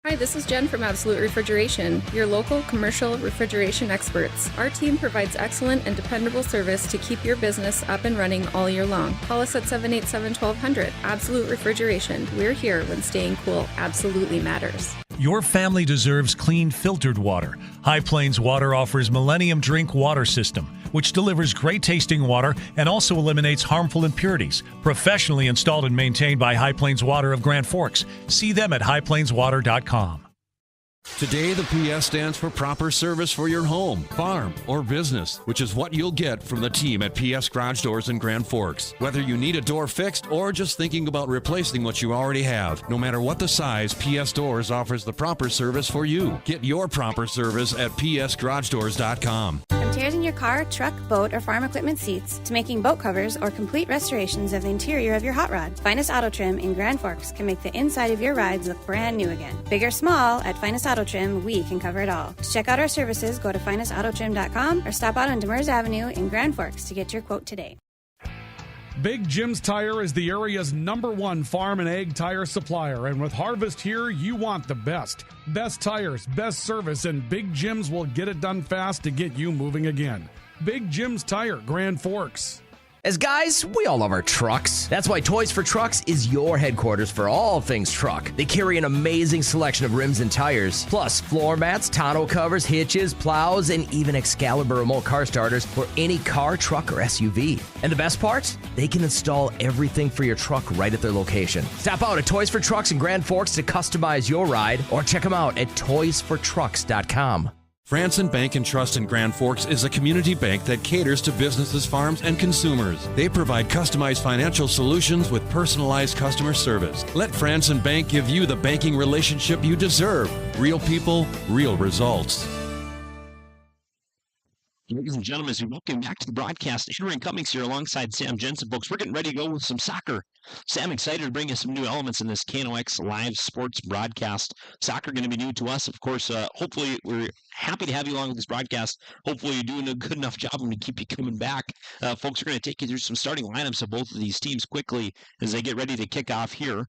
Hi, this is Jen from Absolute Refrigeration, your local commercial refrigeration experts. Our team provides excellent and dependable service to keep your business up and running all year long. Call us at 787-1200. Absolute Refrigeration. We're here when staying cool absolutely matters. Your family deserves clean, filtered water. High Plains Water offers Millennium Drink Water System, which delivers great-tasting water and also eliminates harmful impurities. Professionally installed and maintained by High Plains Water of Grand Forks. See them at highplainswater.com. Today, the PS stands for proper service for your home, farm, or business, which is what you'll get from the team at PS Garage Doors in Grand Forks. Whether you need a door fixed or just thinking about replacing what you already have, no matter what the size, PS Doors offers the proper service for you. Get your proper service at psgaragedoors.com. From tears in your car, truck, boat, or farm equipment seats to making boat covers or complete restorations of the interior of your hot rod, Finest Auto Trim in Grand Forks can make the inside of your rides look brand new again. Big or small, at Finest Auto Trim, we can cover it all. To check out our services, go to finestautotrim.com or stop out on Demers Avenue in Grand Forks to get your quote today. Big Jim's Tire is the area's #1 farm and ag tire supplier, and with harvest here, you want the best. Best tires, best service, and Big Jim's will get it done fast to get you moving again. Big Jim's Tire, Grand Forks. As guys, we all love our trucks. That's why Toys for Trucks is your headquarters for all things truck. They carry an amazing selection of rims and tires, plus floor mats, tonneau covers, hitches, plows, and even Excalibur remote car starters for any car, truck, or SUV. And the best part? They can install everything for your truck right at their location. Stop out at Toys for Trucks in Grand Forks to customize your ride, or check them out at toysfortrucks.com. Franson Bank and Trust in Grand Forks is a community bank that caters to businesses, farms, and consumers. They provide customized financial solutions with personalized customer service. Let Franson Bank give you the banking relationship you deserve. Real people, real results. Ladies and gentlemen, as we welcome back to the broadcast, Adrian Cummings here alongside Sam Jensen. Folks, we're getting ready to go with some soccer. Sam, excited to bring us some new elements in this KNOX live sports broadcast. Soccer going to be new to us. Of course, hopefully we're happy to have you along with this broadcast. Hopefully you're doing a good enough job and we keep you coming back. Folks, we're going to take you through some starting lineups of both of these teams quickly as they get ready to kick off here.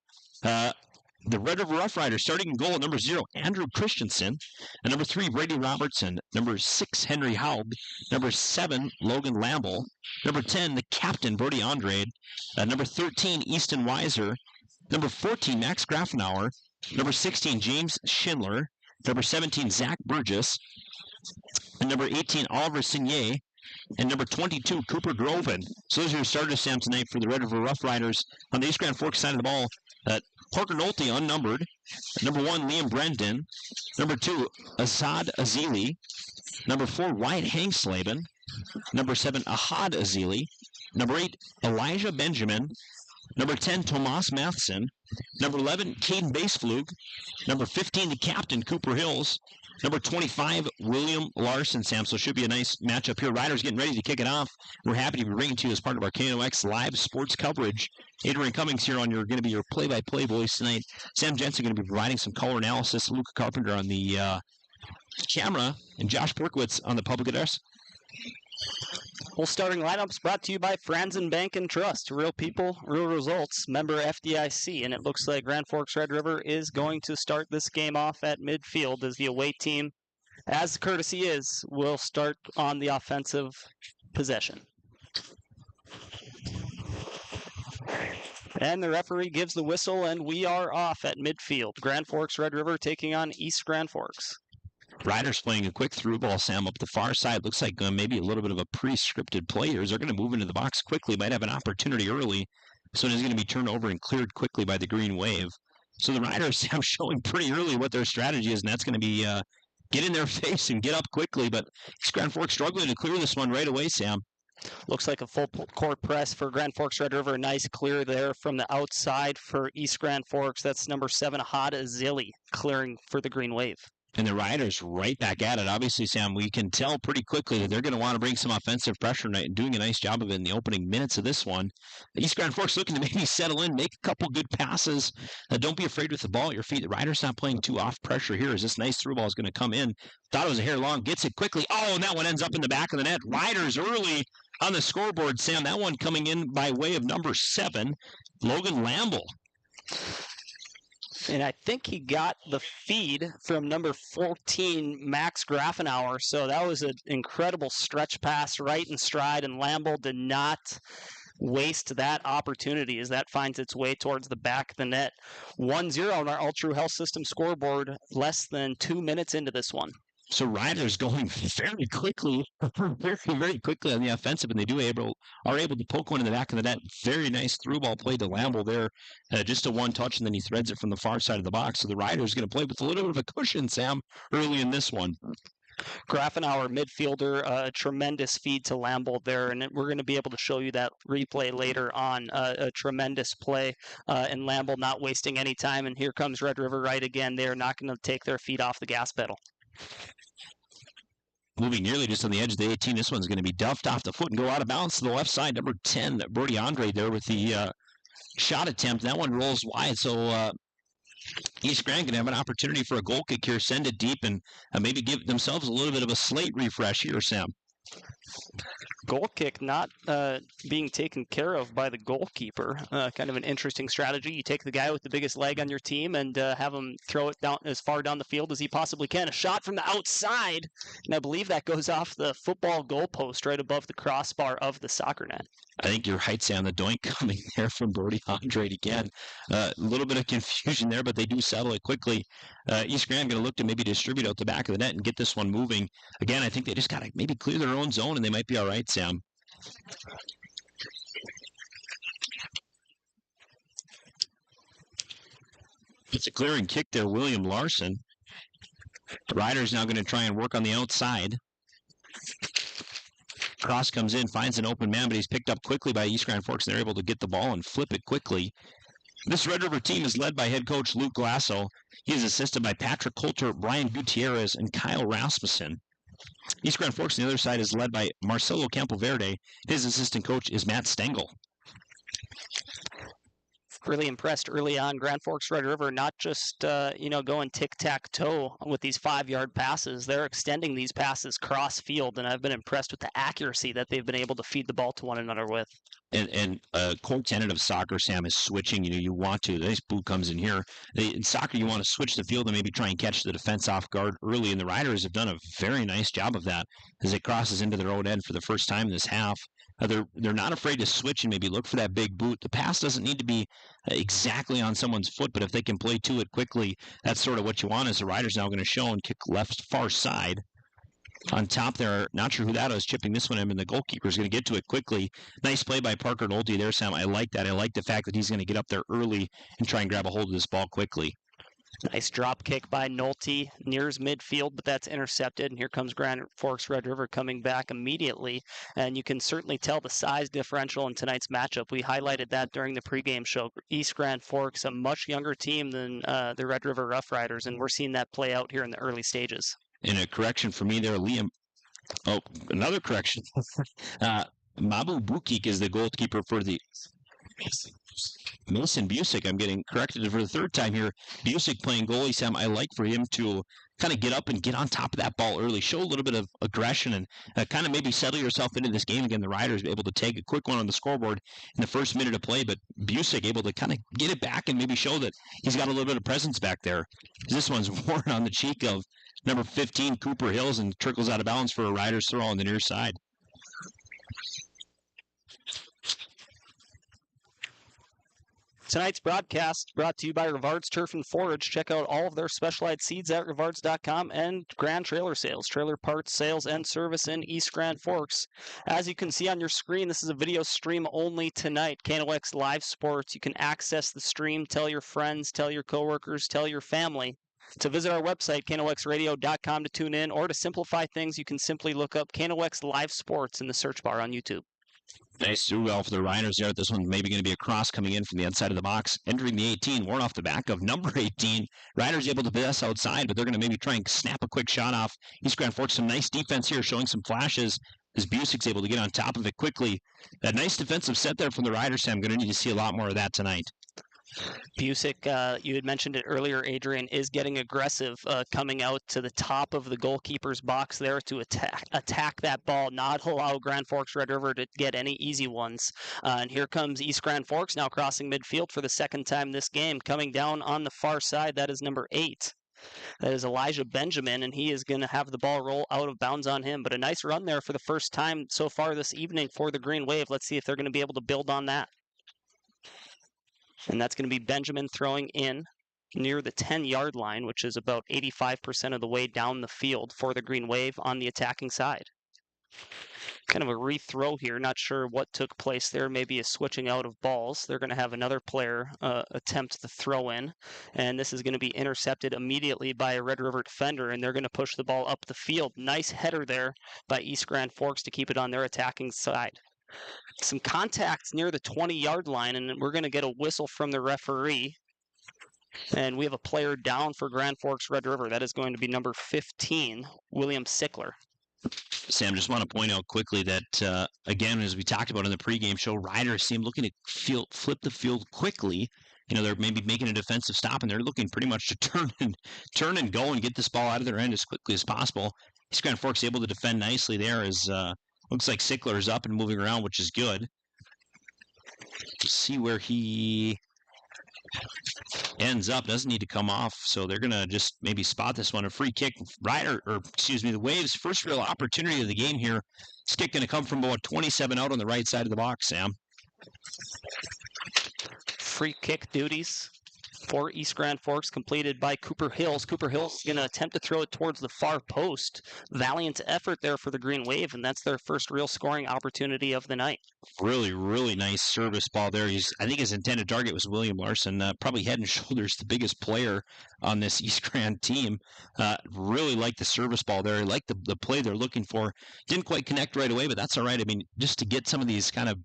The Red River Roughriders starting in goal at number 0, Andrew Christensen. At number 3, Brady Robertson. Number 6, Henry Haub. Number 7, Logan Lamble. Number 10, the captain, Brody Andrade. Number 13, Easton Weiser. Number 14, Max Grafenauer. Number 16, James Schindler. Number 17, Zach Burgess. And number 18, Oliver Signier. And number 22, Cooper Groven. So those are your starters, Sam, tonight for the Red River Roughriders. On the East Grand Forks side of the ball, Parker Nolte, unnumbered. Number 1, Liam Brendan. Number 2, Azad Azili. Number 4, Wyatt Hangslaben. Number 7, Ahad Azili. Number 8, Elijah Benjamin. Number 10, Tomas Matheson. Number 11, Caden Baseflug. Number 15, the captain, Cooper Hills. Number 25, William Larson, Sam. So it should be a nice matchup here. Riders getting ready to kick it off. We're happy to be bringing to you as part of our KNOX live sports coverage. Adrian Cummings here going to be your play-by-play voice tonight. Sam Jensen going to be providing some color analysis. Luca Carpenter on the camera. And Josh Porkowitz on the public address. Well, starting lineups brought to you by Franson Bank and Trust. Real people, real results. Member FDIC. And it looks like Grand Forks Red River is going to start this game off at midfield as the away team, as courtesy is, will start on the offensive possession. And the referee gives the whistle, and we are off at midfield. Grand Forks Red River taking on East Grand Forks. Riders playing a quick through ball, Sam, up the far side. Looks like maybe a little bit of a pre-scripted play here. They're going to move into the box quickly, might have an opportunity early. So it is going to be turned over and cleared quickly by the Green Wave. So the Riders, Sam, showing pretty early what their strategy is, and that's going to be get in their face and get up quickly. But East Grand Forks struggling to clear this one right away, Sam. Looks like a full court press for Grand Forks Red River. Nice clear there from the outside for East Grand Forks. That's number 7, Ahad Azili, clearing for the Green Wave. And the Riders right back at it. Obviously, Sam, we can tell pretty quickly that they're going to want to bring some offensive pressure tonight and doing a nice job of it in the opening minutes of this one. East Grand Forks looking to maybe settle in, make a couple good passes. Don't be afraid with the ball at your feet. The Riders not playing too off pressure here as this nice through ball is going to come in. Thought it was a hair long, gets it quickly. Oh, and that one ends up in the back of the net. Riders early on the scoreboard, Sam. That one coming in by way of number 7, Logan Lamble. And I think he got the feed from number 14, Max Grafenauer. So that was an incredible stretch pass right in stride, and Lamble did not waste that opportunity as that finds its way towards the back of the net. 1-0 on our Ultra Health System scoreboard, less than 2 minutes into this one. So Riders going very quickly, very quickly on the offensive, and they are able to poke one in the back of the net. Very nice through ball play to Lamble there, just a one touch, and then he threads it from the far side of the box. So the Riders going to play with a little bit of a cushion, Sam, early in this one. Grafenauer, midfielder, a tremendous feed to Lamble there, and we're going to be able to show you that replay later on. A tremendous play, and Lamble not wasting any time. And here comes Red River right again. They're not going to take their feet off the gas pedal. Moving nearly just on the edge of the 18. This one's going to be duffed off the foot and go out of bounds to the left side. Number 10, Brody Andrade there with the shot attempt. That one rolls wide. So East Grand can have an opportunity for a goal kick here, send it deep, and maybe give themselves a little bit of a slate refresh here, Sam. goal kick not being taken care of by the goalkeeper. Kind of an interesting strategy. You take the guy with the biggest leg on your team and have him throw it down as far down the field as he possibly can. A shot from the outside, and I believe that goes off the football goalpost right above the crossbar of the soccer net. I think you're right, Sam. The doink coming there from Brody Andrade again. A little bit of confusion there, but they do settle it quickly. East Grand going to look to maybe distribute out the back of the net and get this one moving. Again, I think they just got to maybe clear their own zone, and they might be all right, Sam. It's a clearing kick there, William Larson. The Riders now going to try and work on the outside. Cross comes in, finds an open man, but he's picked up quickly by East Grand Forks. They're able to get the ball and flip it quickly. This Red River team is led by head coach Luke Glasso. He is assisted by Patrick Coulter, Brian Gutierrez, and Kyle Rasmussen. East Grand Forks on the other side is led by Marcelo Campoverde. His assistant coach is Matt Stengel. Really impressed early on. Grand Forks Red River not just going tic-tac-toe with these 5-yard passes. They're extending these passes cross-field, and I've been impressed with the accuracy that they've been able to feed the ball to one another with. And a core tenet of soccer, Sam, is switching. You want to. This boot comes in here. In soccer, you want to switch the field and maybe try and catch the defense off guard early, and the Riders have done a very nice job of that as it crosses into their own end for the first time this half. They're not afraid to switch and maybe look for that big boot. The pass doesn't need to be exactly on someone's foot, but if they can play to it quickly, that's sort of what you want as the Riders now going to show and kick left far side. On top there, not sure who that is chipping this one in, and the goalkeeper is going to get to it quickly. Nice play by Parker Nolte there, Sam. I like that. I like the fact that he's going to get up there early and try and grab a hold of this ball quickly. Nice drop kick by Nolte, nears midfield, but that's intercepted. And here comes Grand Forks Red River coming back immediately. And you can certainly tell the size differential in tonight's matchup. We highlighted that during the pregame show. East Grand Forks, a much younger team than the Red River Roughriders, and we're seeing that play out here in the early stages. And a correction for me there, Liam. Oh, another correction. Mabu Bukik is the goalkeeper for the Mason Busick. I'm getting corrected for the third time here. Busick playing goalie, Sam. I like for him to kind of get up and get on top of that ball early, show a little bit of aggression, and kind of maybe settle yourself into this game again. The Riders able to take a quick one on the scoreboard in the first minute of play, but Busick able to kind of get it back and maybe show that he's got a little bit of presence back there. This one's worn on the cheek of number 15, Cooper Hills, and trickles out of bounds for a Riders throw on the near side. Tonight's broadcast brought to you by Rivard's Turf and Forage. Check out all of their specialized seeds at rivards.com and Grand Trailer Sales, trailer parts, sales, and service in East Grand Forks. As you can see on your screen, this is a video stream only tonight. KNOX Live Sports. You can access the stream, tell your friends, tell your coworkers, tell your family to visit our website, knoxradio.com, to tune in, or to simplify things, you can simply look up KNOX Live Sports in the search bar on YouTube. Nice through well for the Riders there. This one maybe going to be a cross coming in from the outside of the box, entering the 18, worn off the back of number 18. Riders able to possess outside, but they're going to maybe try and snap a quick shot off. East Grand Forks, some nice defense here, showing some flashes as Busick's able to get on top of it quickly. That nice defensive set there from the Riders, Sam. I'm going to need to see a lot more of that tonight. Busick, you had mentioned it earlier, Adrian, is getting aggressive, coming out to the top of the goalkeeper's box there to attack that ball, not allow Grand Forks Red River to get any easy ones. And here comes East Grand Forks now crossing midfield for the second time this game. Coming down on the far side, that is number 8. That is Elijah Benjamin, and he is going to have the ball roll out of bounds on him. But a nice run there for the first time so far this evening for the Green Wave. Let's see if they're going to be able to build on that. And that's going to be Benjamin throwing in near the 10-yard line, which is about 85% of the way down the field for the Green Wave on the attacking side. Kind of a rethrow here. Not sure what took place there. Maybe a switching out of balls. They're going to have another player attempt the throw in. And this is going to be intercepted immediately by a Red River defender. And they're going to push the ball up the field. Nice header there by East Grand Forks to keep it on their attacking side. Some contacts near the 20-yard line, and we're going to get a whistle from the referee. And we have a player down for Grand Forks Red River. That is going to be number 15, William Sickler. Sam, just want to point out quickly that, again, as we talked about in the pregame show, Riders seem looking to flip the field quickly. You know, they're maybe making a defensive stop, and they're looking pretty much to turn and go and get this ball out of their end as quickly as possible. East Grand Forks able to defend nicely there as Looks like Sickler is up and moving around, which is good. Let's see where he ends up. Doesn't need to come off, so they're going to just maybe spot this one. A free kick. The Waves' first real opportunity of the game here. This kick going to come from about 27 out on the right side of the box, Sam. Free kick duties for East Grand Forks completed by Cooper Hills. Cooper Hills is going to attempt to throw it towards the far post. Valiant effort there for the Green Wave, and that's their first real scoring opportunity of the night. Really, really nice service ball there. I think his intended target was William Larson, probably head and shoulders the biggest player on this East Grand team. Really like the service ball there. I like the play they're looking for. Didn't quite connect right away, but that's all right. I mean, just to get some of these kind of,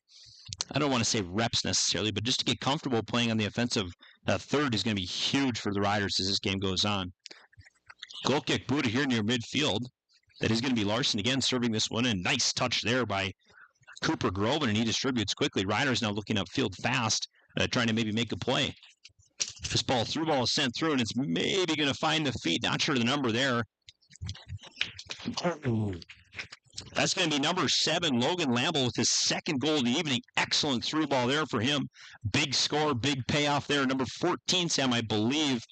I don't want to say reps necessarily, but just to get comfortable playing on the offensive third is going to be huge for the Riders as this game goes on. Goal kick booted here near midfield. That is going to be Larson again serving this one in. Nice touch there by Cooper Groven, and he distributes quickly. Riders now looking upfield fast, trying to maybe make a play. This through ball is sent through, and it's maybe going to find the feet. Not sure of the number there. That's going to be number 7, Logan Lamble, with his second goal of the evening. Excellent through ball there for him. Big score, big payoff there. Number 14, Sam, I believe.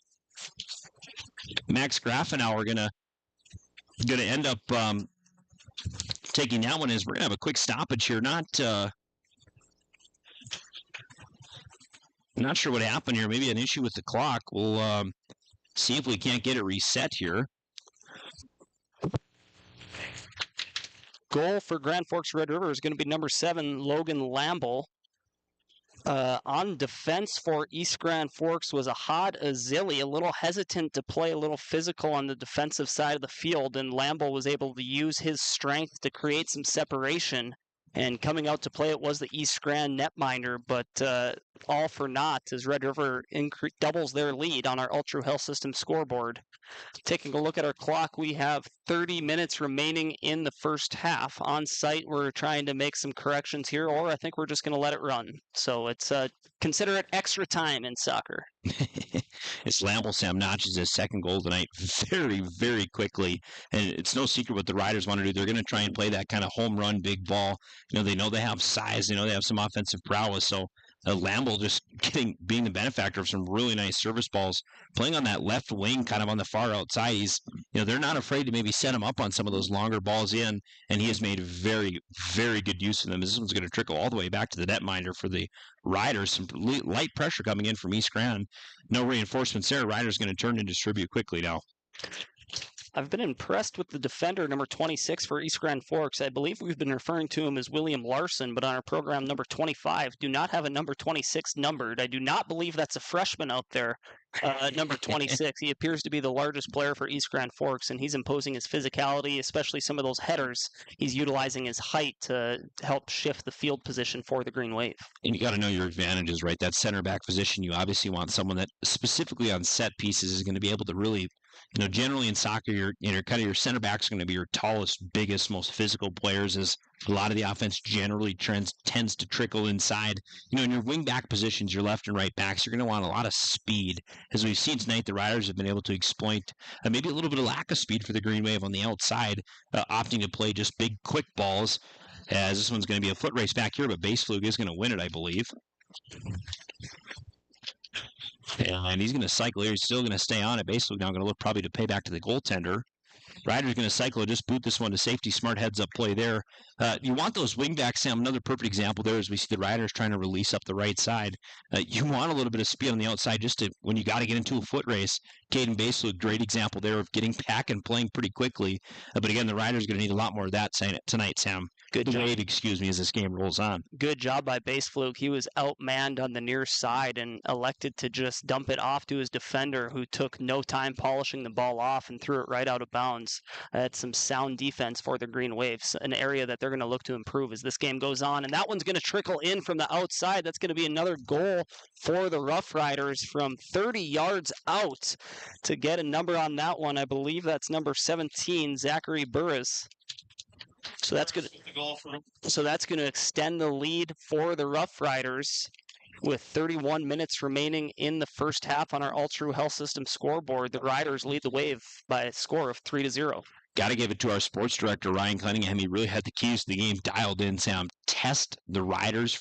Max Grafenauer going to end up taking that one. Is we're going to have a quick stoppage here. Not sure what happened here. Maybe an issue with the clock. We'll see if we can't get it reset here. Goal for Grand Forks Red River is going to be number 7, Logan Lamble. On defense for East Grand Forks was Ahad Azili, a little hesitant to play a little physical on the defensive side of the field, and Lamble was able to use his strength to create some separation. And coming out to play it was the East Grand netminder, but all for naught as Red River doubles their lead on our Ultra Health System scoreboard. Taking a look at our clock, we have 30 minutes remaining in the first half. On site, we're trying to make some corrections here, or I think we're just going to let it run. So it's consider it extra time in soccer. It's Lamble, Sam, notches his second goal tonight very, very quickly. And it's no secret what the Riders want to do. They're going to try and play that kind of home run, big ball. They know they have size. They know they have some offensive prowess. So Lamble just being the benefactor of some really nice service balls, playing on that left wing, kind of on the far outside. They're not afraid to maybe set him up on some of those longer balls in, and he has made very, very good use of them. This one's going to trickle all the way back to the netminder for the Riders. Some light pressure coming in from East Grand. No reinforcements there. Riders going to turn and distribute quickly now. I've been impressed with the defender, number 26 for East Grand Forks. I believe we've been referring to him as William Larson, but on our program, number 25, do not have a number 26 numbered. I do not believe that's a freshman out there, number 26. He appears to be the largest player for East Grand Forks, and he's imposing his physicality, especially some of those headers. He's utilizing his height to help shift the field position for the Green Wave. And you got to know your advantages, right? That center back position, you obviously want someone that specifically on set pieces is going to be able to really, generally in soccer, your center backs are going to be your tallest, biggest, most physical players, as a lot of the offense generally tends to trickle inside. In your wing back positions, your left and right backs, you're going to want a lot of speed. As we've seen tonight, the Riders have been able to exploit maybe a little bit of lack of speed for the Green Wave on the outside, opting to play just big, quick balls, as this one's going to be a foot race back here, but Baseflug is going to win it, I believe. And he's going to cycle here. He's still going to stay on it. Baseflug now going to look probably to pay back to the goaltender. Riders going to cycle it, just boot this one to safety. Smart heads-up play there. You want those wingbacks, Sam. Another perfect example there is we see the Riders trying to release up the right side. You want a little bit of speed on the outside just to when you got to get into a foot race. Caden Baseflug, great example there of getting back and playing pretty quickly. But again, the Riders are going to need a lot more of that tonight, Sam. Good job. Wave, as this game rolls on. Good job by Baseflug. He was outmanned on the near side and elected to just dump it off to his defender, who took no time polishing the ball off and threw it right out of bounds. That's some sound defense for the Green Waves, an area that they're going to look to improve as this game goes on. And that one's going to trickle in from the outside. That's going to be another goal for the Roughriders from 30 yards out to get a number on that one. I believe that's number 17, Zachary Burris. So that's good. So that's going to extend the lead for the Roughriders with 31 minutes remaining in the first half on our Ultra Health System scoreboard. The Riders lead the Wave by a score of 3-0. got to give it to our sports director, Ryan Cunningham. He really had the keys to the game dialed in, Sam. Test the wave,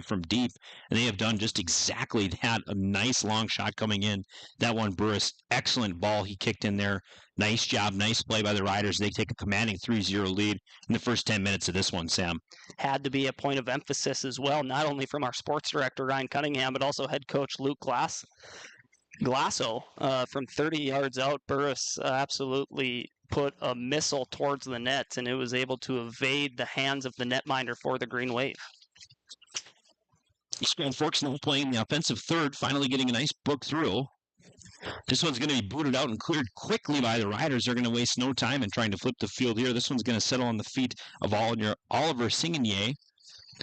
from deep. And they have done just exactly that. A nice long shot coming in. That one, Burris, excellent ball he kicked in there. Nice job, nice play by the Riders. They take a commanding 3-0 lead in the first 10 minutes of this one, Sam. Had to be a point of emphasis as well, not only from our sports director, Ryan Cunningham, but also head coach Luke Glasso from 30 yards out. Burris absolutely put a missile towards the net, and it was able to evade the hands of the netminder for the Green Wave. East Grand Forks now playing the offensive third, finally getting a nice book through. This one's going to be booted out and cleared quickly by the Riders. They're going to waste no time in trying to flip the field here. This one's going to settle on the feet of Oliver Singinier.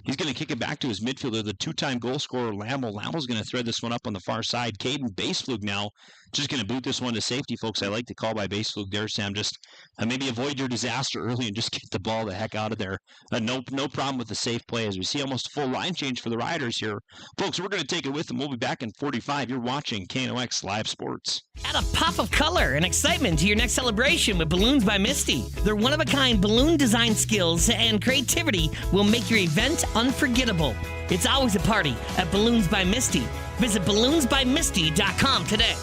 He's going to kick it back to his midfielder, the two-time goal scorer, Lamel. Lamel's going to thread this one up on the far side. Caden Baseflug now just going to boot this one to safety, folks. I like the call by Baseflug there, Sam. Just maybe avoid your disaster early and just get the ball the heck out of there. No problem with the safe play as we see almost a full line change for the Riders here. Folks, we're going to take it with them. We'll be back in 45. You're watching KNOX Live Sports. Add a pop of color and excitement to your next celebration with Balloons by Misty. Their one-of-a-kind balloon design skills and creativity will make your event unforgettable. It's always a party at Balloons by Misty. Visit balloonsbymisty.com today.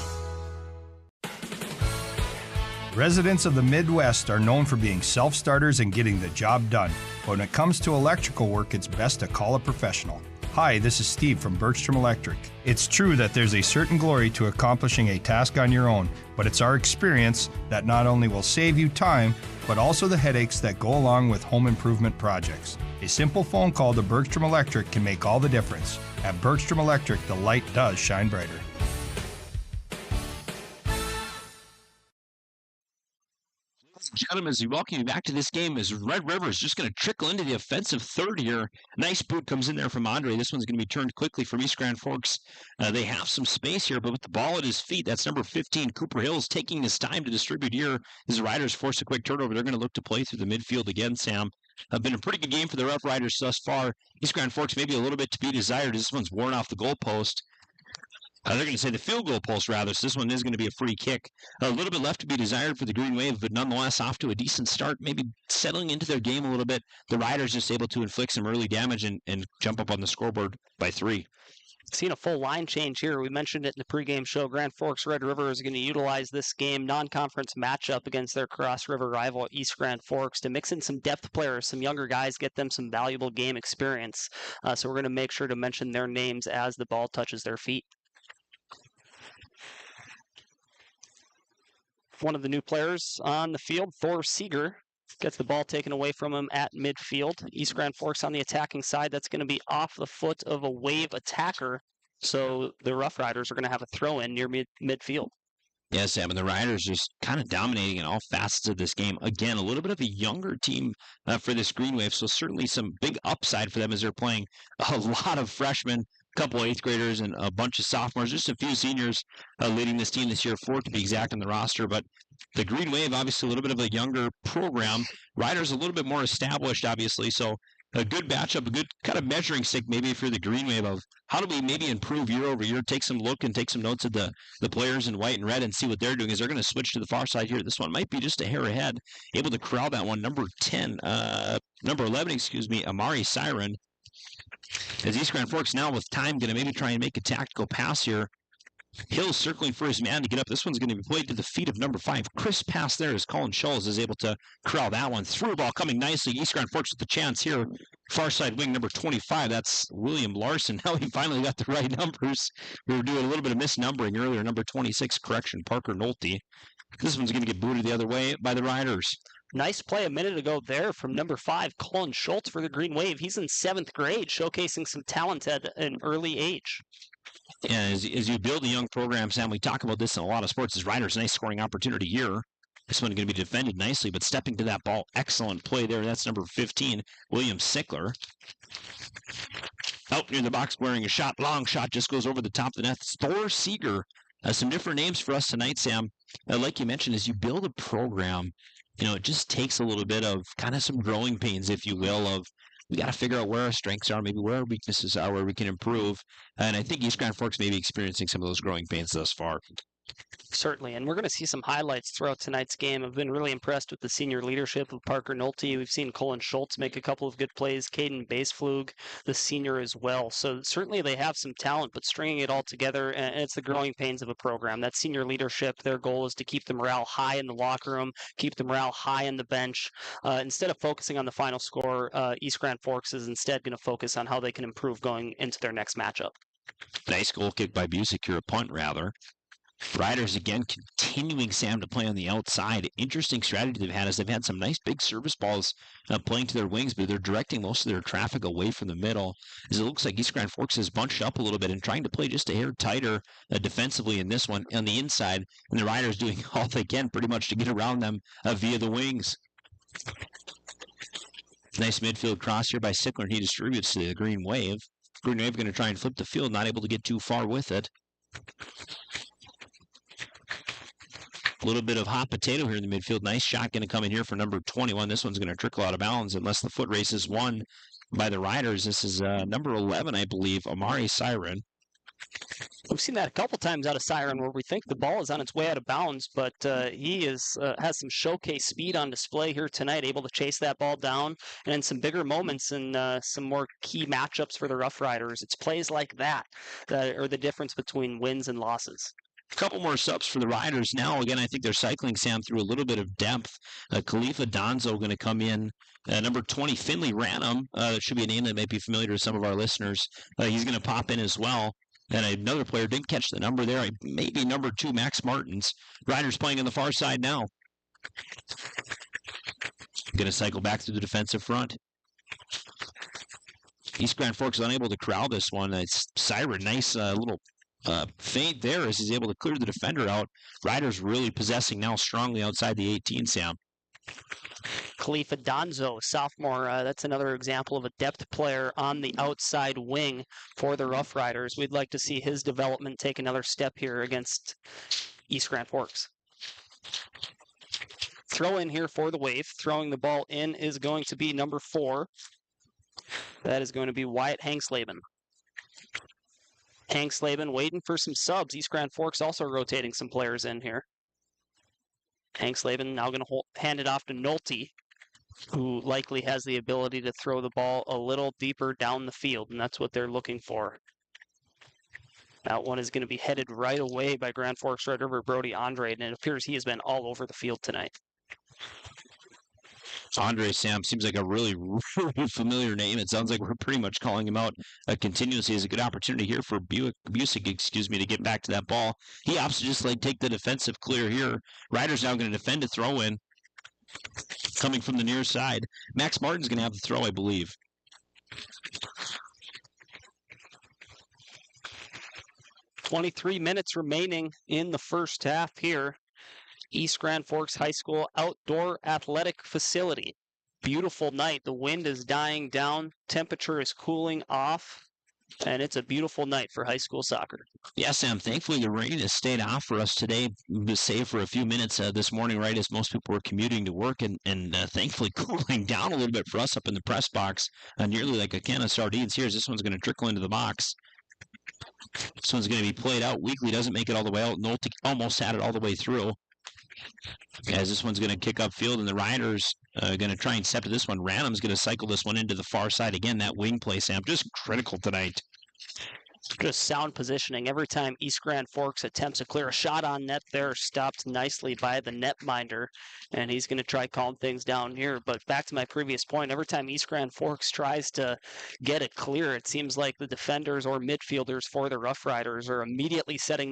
Residents of the Midwest are known for being self-starters and getting the job done. But when it comes to electrical work, it's best to call a professional. Hi, this is Steve from Bergstrom Electric. It's true that there's a certain glory to accomplishing a task on your own, but it's our experience that not only will save you time, but also the headaches that go along with home improvement projects. A simple phone call to Bergstrom Electric can make all the difference. At Bergstrom Electric, the light does shine brighter. Gentlemen, as we welcome you back to this game, as Red River is just going to trickle into the offensive third here. Nice boot comes in there from Andre. This one's going to be turned quickly from East Grand Forks. They have some space here, but with the ball at his feet, that's number 15, Cooper Hills, taking his time to distribute here. As the Riders force a quick turnover, they're going to look to play through the midfield again, Sam. Been a pretty good game for the Roughriders thus far. East Grand Forks maybe a little bit to be desired. This one's worn off the goalpost. They're going to say the field goal post, rather, so this one is going to be a free kick. A little bit left to be desired for the Green Wave, but nonetheless off to a decent start, maybe settling into their game a little bit. The Riders just able to inflict some early damage and jump up on the scoreboard by 3. Seen a full line change here. We mentioned it in the pregame show. Grand Forks Red River is going to utilize this game non-conference matchup against their Cross River rival East Grand Forks to mix in some depth players, some younger guys, get them some valuable game experience. So we're going to make sure to mention their names as the ball touches their feet. One of the new players on the field, Thor Seeger, gets the ball taken away from him at midfield. East Grand Forks on the attacking side. That's going to be off the foot of a Wave attacker. So the Roughriders are going to have a throw-in near midfield. Yeah, Sam, and the Riders just kind of dominating in all facets of this game. Again, a little bit of a younger team for this Green Wave, so certainly some big upside for them as they're playing a lot of freshmen, a couple of 8th graders, and a bunch of sophomores, just a few seniors leading this team this year, 4 to be exact on the roster. But the Green Wave, obviously a little bit of a younger program. Riders a little bit more established, obviously, so a good matchup, a good kind of measuring stick maybe for the Green Wave of how do we maybe improve year over year, take some look and take some notes of the players in white and red and see what they're doing as they're going to switch to the far side here. This one might be just a hair ahead, able to corral that one. Number 11, Amari Siren. As East Grand Forks now with time going to maybe try and make a tactical pass here. Hill circling for his man to get up. This one's going to be played to the feet of number 5. Crisp pass there as Colin Scholes is able to corral that one. Through ball coming nicely. East Grand Forks with the chance here. Far side wing number 25. That's William Larson. Now he finally got the right numbers. We were doing a little bit of misnumbering earlier. Number 26, correction, Parker Nolte. This one's going to get booted the other way by the Riders. Nice play a minute ago there from number 5, Colin Schultz for the Green Wave. He's in 7th grade, showcasing some talent at an early age. Yeah, as you build a young program, Sam, we talk about this in a lot of sports. As Riders, nice scoring opportunity here. This one going to be defended nicely, but stepping to that ball, excellent play there. That's number 15, William Sickler. Out near the box wearing a shot, long shot, just goes over the top of the net. It's Thor Seeger. Some different names for us tonight, Sam. Like you mentioned, as you build a program, it just takes a little bit of kind of some growing pains, if you will, of we got to figure out where our strengths are, maybe where our weaknesses are, where we can improve. And I think East Grand Forks may be experiencing some of those growing pains thus far. Certainly, and we're going to see some highlights throughout tonight's game. I've been really impressed with the senior leadership of Parker Nolte. We've seen Colin Schultz make a couple of good plays, Caden Baseflug, the senior as well. So certainly they have some talent, but stringing it all together, and it's the growing pains of a program. That senior leadership, their goal is to keep the morale high in the locker room, keep the morale high in the bench. Instead of focusing on the final score, East Grand Forks is instead going to focus on how they can improve going into their next matchup. Nice goal kick by Busick here, a punt rather. Riders again continuing, Sam, to play on the outside. Interesting strategy they've had is they've had some nice big service balls playing to their wings, but they're directing most of their traffic away from the middle. As it looks like East Grand Forks has bunched up a little bit and trying to play just a hair tighter defensively in this one on the inside, and the Riders doing all they can pretty much to get around them via the wings. Nice midfield cross here by Sickler, and he distributes to the Green Wave. Green Wave going to try and flip the field, not able to get too far with it. A little bit of hot potato here in the midfield. Nice shot going to come in here for number 21. This one's going to trickle out of bounds unless the foot race is won by the Riders. This is number 11, I believe, Amari Siren. We've seen that a couple times out of Siren where we think the ball is on its way out of bounds, but he has some showcase speed on display here tonight, able to chase that ball down, and in some bigger moments and some more key matchups for the Roughriders. It's plays like that that are the difference between wins and losses. A couple more subs for the Riders now. Again, I think they're cycling, Sam, through a little bit of depth. Khalifa Donzo going to come in. Number 20, Finley Ranham. That should be a name that might be familiar to some of our listeners. He's going to pop in as well. And another player didn't catch the number there. Maybe number 2, Max Martins. Riders playing on the far side now. Going to cycle back through the defensive front. East Grand Forks unable to corral this one. It's Siren, nice little feint there as he's able to clear the defender out. Riders really possessing now strongly outside the 18, Sam. Khalifa Donzo, sophomore, that's another example of a depth player on the outside wing for the Roughriders. We'd like to see his development take another step here against East Grand Forks. Throw in here for the Wave. Throwing the ball in is going to be number 4. That is going to be Wyatt Hanksleben. Hanksleben waiting for some subs. East Grand Forks also rotating some players in here. Hanksleben now going to hand it off to Nolte, who likely has the ability to throw the ball a little deeper down the field, and that's what they're looking for. That one is going to be headed right away by Grand Forks Red River Brody Andre, and it appears he has been all over the field tonight. Andre, Sam, seems like a really, really familiar name. It sounds like we're pretty much calling him out continuously. As a good opportunity here for Busick, to get back to that ball. He opts to just take the defensive clear here. Riders now going to defend a throw in. Coming from the near side. Max Martin's going to have the throw, I believe. .23 minutes remaining in the first half here. East Grand Forks High School outdoor athletic facility. Beautiful night. The wind is dying down. Temperature is cooling off. And it's a beautiful night for high school soccer. Yeah, Sam, thankfully the rain has stayed off for us today, save for a few minutes this morning, right, as most people were commuting to work, and thankfully cooling down a little bit for us up in the press box, nearly like a can of sardines here, as this one's going to trickle into the box. This one's going to be played out. Weekly doesn't make it all the way out. Nolte almost had it all the way through. As this one's going to kick upfield, and the Riders are going to try and step to this one. Ranham's going to cycle this one into the far side. Again, that wing play, Sam, just critical tonight. Just sound positioning. Every time East Grand Forks attempts to clear a shot on net, they're stopped nicely by the netminder, and he's going to try calm things down here. But back to my previous point, every time East Grand Forks tries to get it clear, it seems like the defenders or midfielders for the Roughriders are immediately settling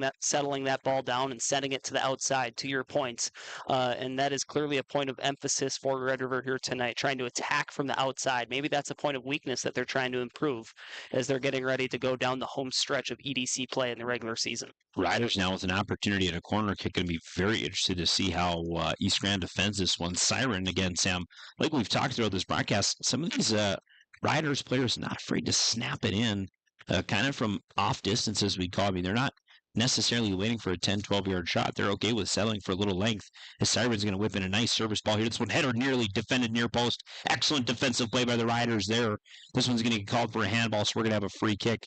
that ball down and sending it to the outside, to your points. And that is clearly a point of emphasis for Red River here tonight, trying to attack from the outside. Maybe that's a point of weakness that they're trying to improve as they're getting ready to go down the home stretch of EDC play in the regular season. Riders now with an opportunity at a corner kick. Going to be very interested to see how East Grand defends this one. Siren again, Sam. Like we've talked throughout this broadcast, some of these Riders players not afraid to snap it in, kind of from off distance, as we call it. I mean, they're not necessarily waiting for a 10, 12-yard shot. They're okay with settling for a little length. As Siren's going to whip in a nice service ball here. This one header nearly defended near post. Excellent defensive play by the Riders there. This one's going to get called for a handball, so we're going to have a free kick.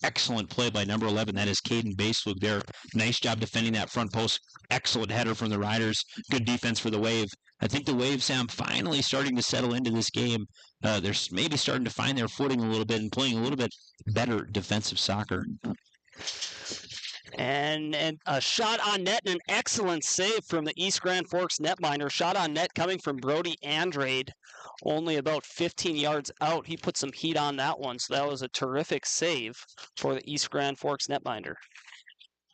Excellent play by number 11. That is Caden Baseflug there. Nice job defending that front post. Excellent header from the Riders. Good defense for the Wave. I think the Wave, Sam, finally starting to settle into this game. They're maybe starting to find their footing a little bit and playing a little bit better defensive soccer. And a shot on net and an excellent save from the East Grand Forks netminder. Shot on net coming from Brody Andrade, only about 15 yards out. He put some heat on that one, so that was a terrific save for the East Grand Forks netminder.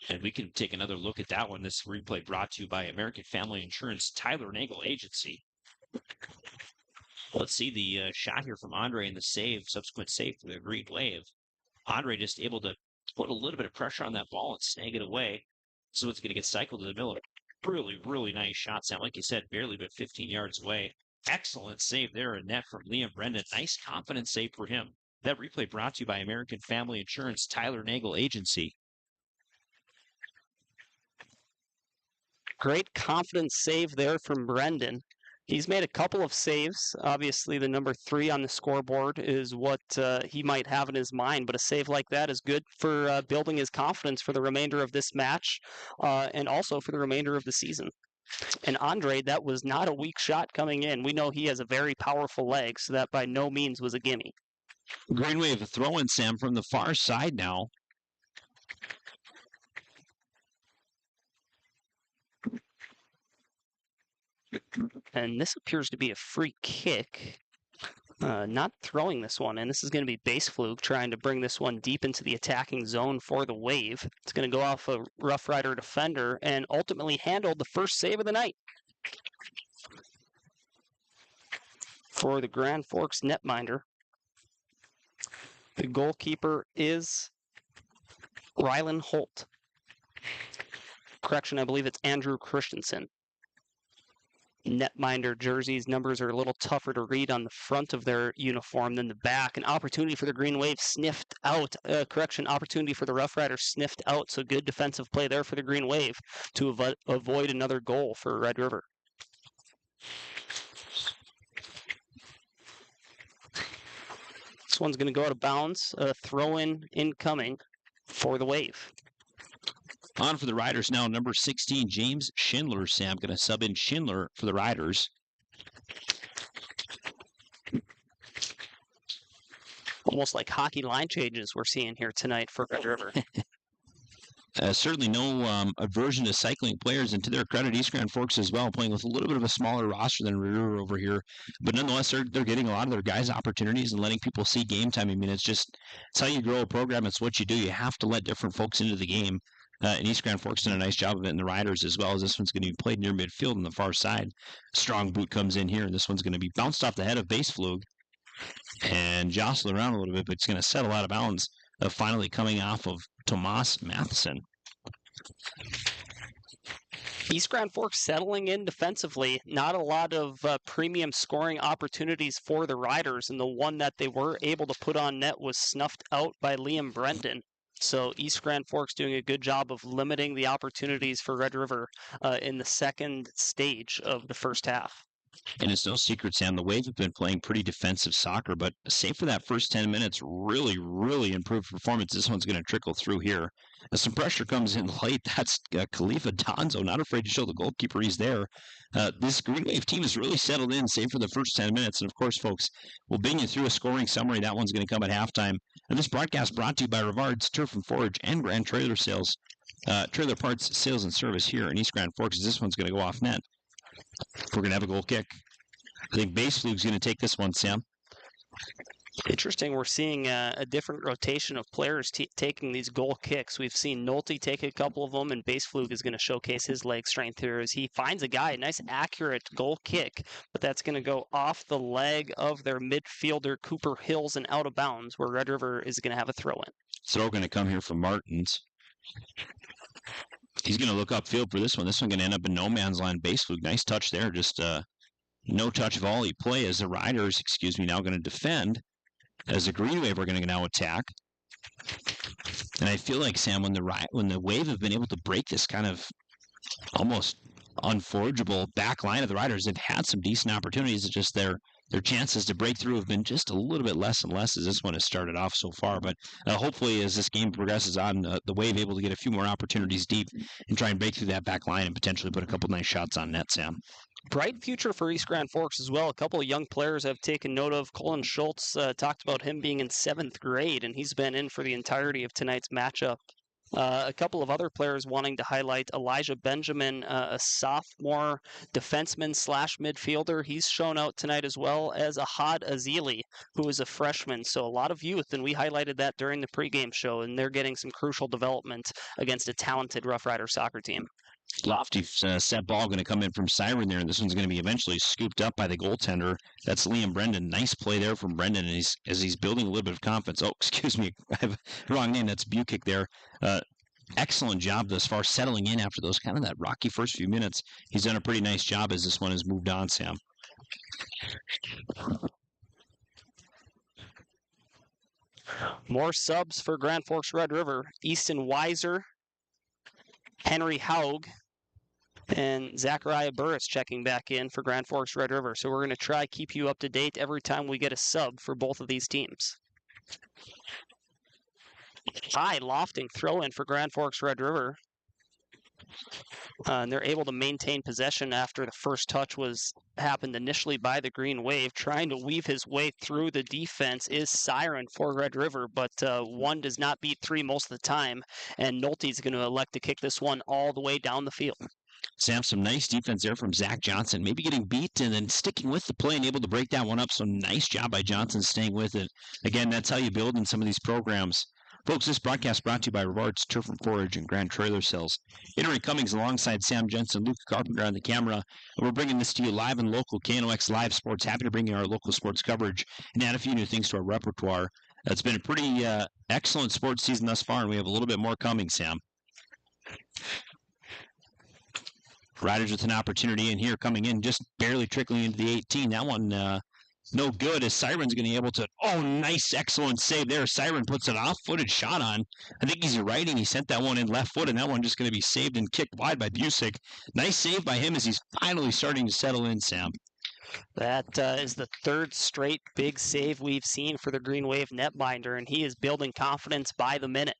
And we can take another look at that one. This replay brought to you by American Family Insurance Tyler Nagel Agency. Let's see the shot here from Andre and the save, subsequent save for the Green Wave. Andre just able to put a little bit of pressure on that ball and snag it away. So it's going to get cycled to the middle. Really, really nice shot, Sam. Like you said, barely but 15 yards away. Excellent save there in net from Liam Brendan. Nice confident save for him. That replay brought to you by American Family Insurance Tyler Nagel Agency. Great confidence save there from Brendan. He's made a couple of saves. Obviously, the number 3 on the scoreboard is what he might have in his mind, but a save like that is good for building his confidence for the remainder of this match and also for the remainder of the season. And Andre, that was not a weak shot coming in. We know he has a very powerful leg, so that by no means was a gimme. Green Wave throw-in, Sam, from the far side now. And this appears to be a free kick. Not throwing this one, and this is going to be Baseflug trying to bring this one deep into the attacking zone for the Wave. It's going to go off a Rough Rider defender and ultimately handled the first save of the night for the Grand Forks netminder. The goalkeeper is Rylan Holt. Correction, I believe it's Andrew Christensen. Netminder jerseys numbers are a little tougher to read on the front of their uniform than the back. An opportunity for the Green Wave sniffed out. Opportunity for the Rough Riders sniffed out. So good defensive play there for the Green Wave to avoid another goal for Red River. This one's going to go out of bounds. Throw-in incoming for the Wave. On for the Riders now, number 16, James Schindler. Sam going to sub in Schindler for the Riders. Almost like hockey line changes we're seeing here tonight for Red River. Certainly no aversion to cycling players, and to their credit, East Grand Forks as well, playing with a little bit of a smaller roster than Red River over here. But nonetheless, they're getting a lot of their guys opportunities and letting people see game time. I mean, it's how you grow a program. It's what you do. You have to let different folks into the game. And East Grand Forks did a nice job of it in the Riders as well, as this one's going to be played near midfield on the far side. Strong boot comes in here, and this one's going to be bounced off the head of Baseflug and jostle around a little bit, but it's going to settle out of bounds, finally coming off of Tomas Matheson. East Grand Forks settling in defensively. Not a lot of premium scoring opportunities for the Riders, and the one that they were able to put on net was snuffed out by Liam Brendan. So East Grand Forks doing a good job of limiting the opportunities for Red River in the second stage of the first half. And it's no secret, Sam, the Wave have been playing pretty defensive soccer, but save for that first 10 minutes, really, really improved performance. This one's going to trickle through here. As some pressure comes in late, that's Khalifa Donzo, not afraid to show the goalkeeper he's there. This Green Wave team has really settled in, save for the first 10 minutes. And of course, folks, we'll bring you through a scoring summary. That one's going to come at halftime. And this broadcast brought to you by Rivard's Turf and Forage and Grand Trailer Sales, Trailer Parts Sales and Service here in East Grand Forks. This one's going to go off net. We're going to have a goal kick. I think Baseflug's going to take this one, Sam. Interesting. We're seeing a different rotation of players taking these goal kicks. We've seen Nolte take a couple of them, and Baseflug is going to showcase his leg strength here as he finds a guy, a nice accurate goal kick, but that's going to go off the leg of their midfielder, Cooper Hills, and out of bounds, where Red River is going to have a throw-in. Throw going to come here from Martins. He's going to look upfield for this one. This one going to end up in no man's land. Baseflug, nice touch there. Just no touch volley play as the Riders, now going to defend. As the Green Wave are going to now attack. And I feel like, Sam, when the Wave have been able to break this kind of almost unforgeable back line of the Riders, they've had some decent opportunities. It's just their their chances to break through have been just a little bit less and less as this one has started off so far. But hopefully, as this game progresses on, the Wave able to get a few more opportunities deep and try and break through that back line and potentially put a couple nice shots on net, Sam. Bright future for East Grand Forks as well. A couple of young players I've taken note of. Colin Schultz talked about him being in 7th grade, and he's been in for the entirety of tonight's matchup. A couple of other players wanting to highlight Elijah Benjamin, a sophomore defenseman / midfielder. He's shown out tonight, as well as Ahad Azili, who is a freshman. So a lot of youth, and we highlighted that during the pregame show, and they're getting some crucial development against a talented Rough Rider soccer team. Lofty set ball going to come in from Siren there, and this one's going to be eventually scooped up by the goaltender. That's Liam Brendan. Nice play there from Brendan, and as he's building a little bit of confidence. Oh, excuse me, I have the wrong name. That's Bukic there. Excellent job thus far settling in after those kind of that rocky first few minutes. He's done a pretty nice job as this one has moved on, Sam. More subs for Grand Forks Red River. Easton Weiser, Henry Haug, and Zachariah Burris checking back in for Grand Forks Red River. So we're going to try keep you up to date every time we get a sub for both of these teams. High lofting throw in for Grand Forks Red River. And they're able to maintain possession after the first touch happened initially by the Green Wave. Trying to weave his way through the defense is Siren for Red River, but one does not beat three most of the time, and Nolte's going to elect to kick this one all the way down the field. Sam, some nice defense there from Zach Johnson, maybe getting beat and then sticking with the play and able to break that one up. So nice job by Johnson staying with it. Again, that's how you build in some of these programs. Folks, this broadcast brought to you by Rivard's Turf and Forage and Grand Trailer Sales. Henry Cummings alongside Sam Jensen, Luke Carpenter on the camera. And we're bringing this to you live and local, KNOX Live Sports. Happy to bring you our local sports coverage and add a few new things to our repertoire. It's been a pretty excellent sports season thus far, and we have a little bit more coming, Sam. Riders with an opportunity in here, coming in, just barely trickling into the 18. That one no good, as Siren's going to be able to, nice, excellent save there. Siren puts an off-footed shot on. I think he's righting. He sent that one in left foot, and that one just going to be saved and kicked wide by Busick. Nice save by him as he's finally starting to settle in, Sam. That is the third straight big save we've seen for the Green Wave netminder, and he is building confidence by the minute.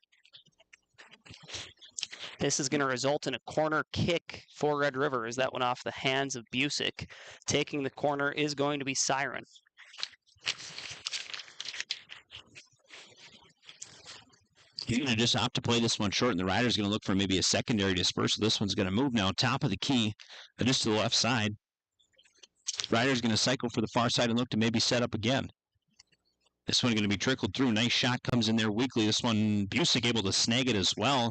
This is going to result in a corner kick for Red River as that went off the hands of Busick. Taking the corner is going to be Siren. He's going to just opt to play this one short, and the Rider's going to look for maybe a secondary dispersal. This one's going to move now, top of the key, just to the left side. Rider's going to cycle for the far side and look to maybe set up again. This one going to be trickled through. Nice shot comes in there weakly. This one, Busick able to snag it as well.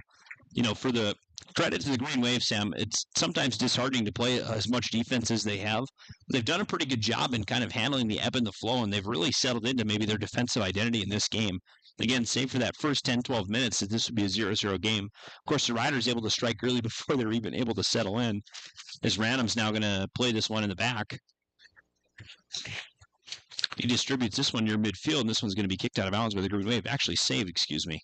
You know, for the credit to the Green Wave, Sam, it's sometimes disheartening to play as much defense as they have. They've done a pretty good job in kind of handling the ebb and the flow, and they've really settled into maybe their defensive identity in this game. Again, save for that first 10, 12 minutes that this would be a 0-0 game. Of course, the Riders able to strike early before they're even able to settle in, as Random's now going to play this one in the back. He distributes this one near midfield, and this one's going to be kicked out of bounds by the Green Wave. Actually saved, excuse me.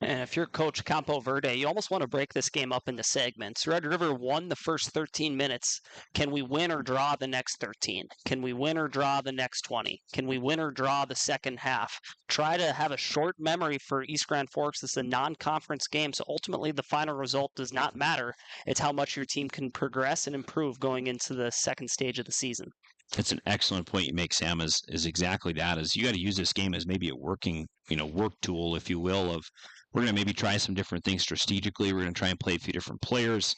And if you're Coach Campo Verde, you almost want to break this game up into segments. Red River won the first 13 minutes. Can we win or draw the next 13? Can we win or draw the next 20? Can we win or draw the second half? Try to have a short memory for East Grand Forks. This is a non-conference game, so ultimately the final result does not matter. It's how much your team can progress and improve going into the second stage of the season. That's an excellent point you make, Sam, is exactly that. Is you got to use this game as maybe a working, work tool, if you will, of we're going to maybe try some different things strategically. We're going to try and play a few different players,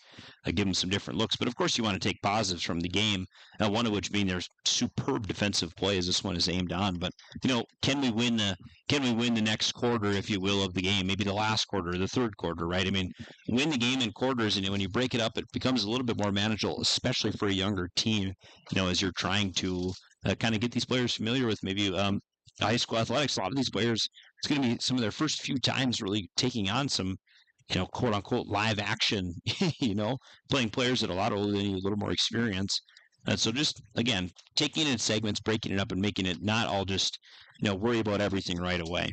give them some different looks. But, of course, you want to take positives from the game, one of which being there's superb defensive play as this one is aimed on. But, can we win the next quarter, if you will, of the game, maybe the last quarter, the third quarter, right? I mean, win the game in quarters, and when you break it up, it becomes a little bit more manageable, especially for a younger team, as you're trying to kind of get these players familiar with maybe high school athletics. A lot of these players, it's going to be some of their first few times really taking on some, quote unquote live action, playing players that are a lot older than you, a little more experience. So just, again, taking it in segments, breaking it up and making it not all just, worry about everything right away.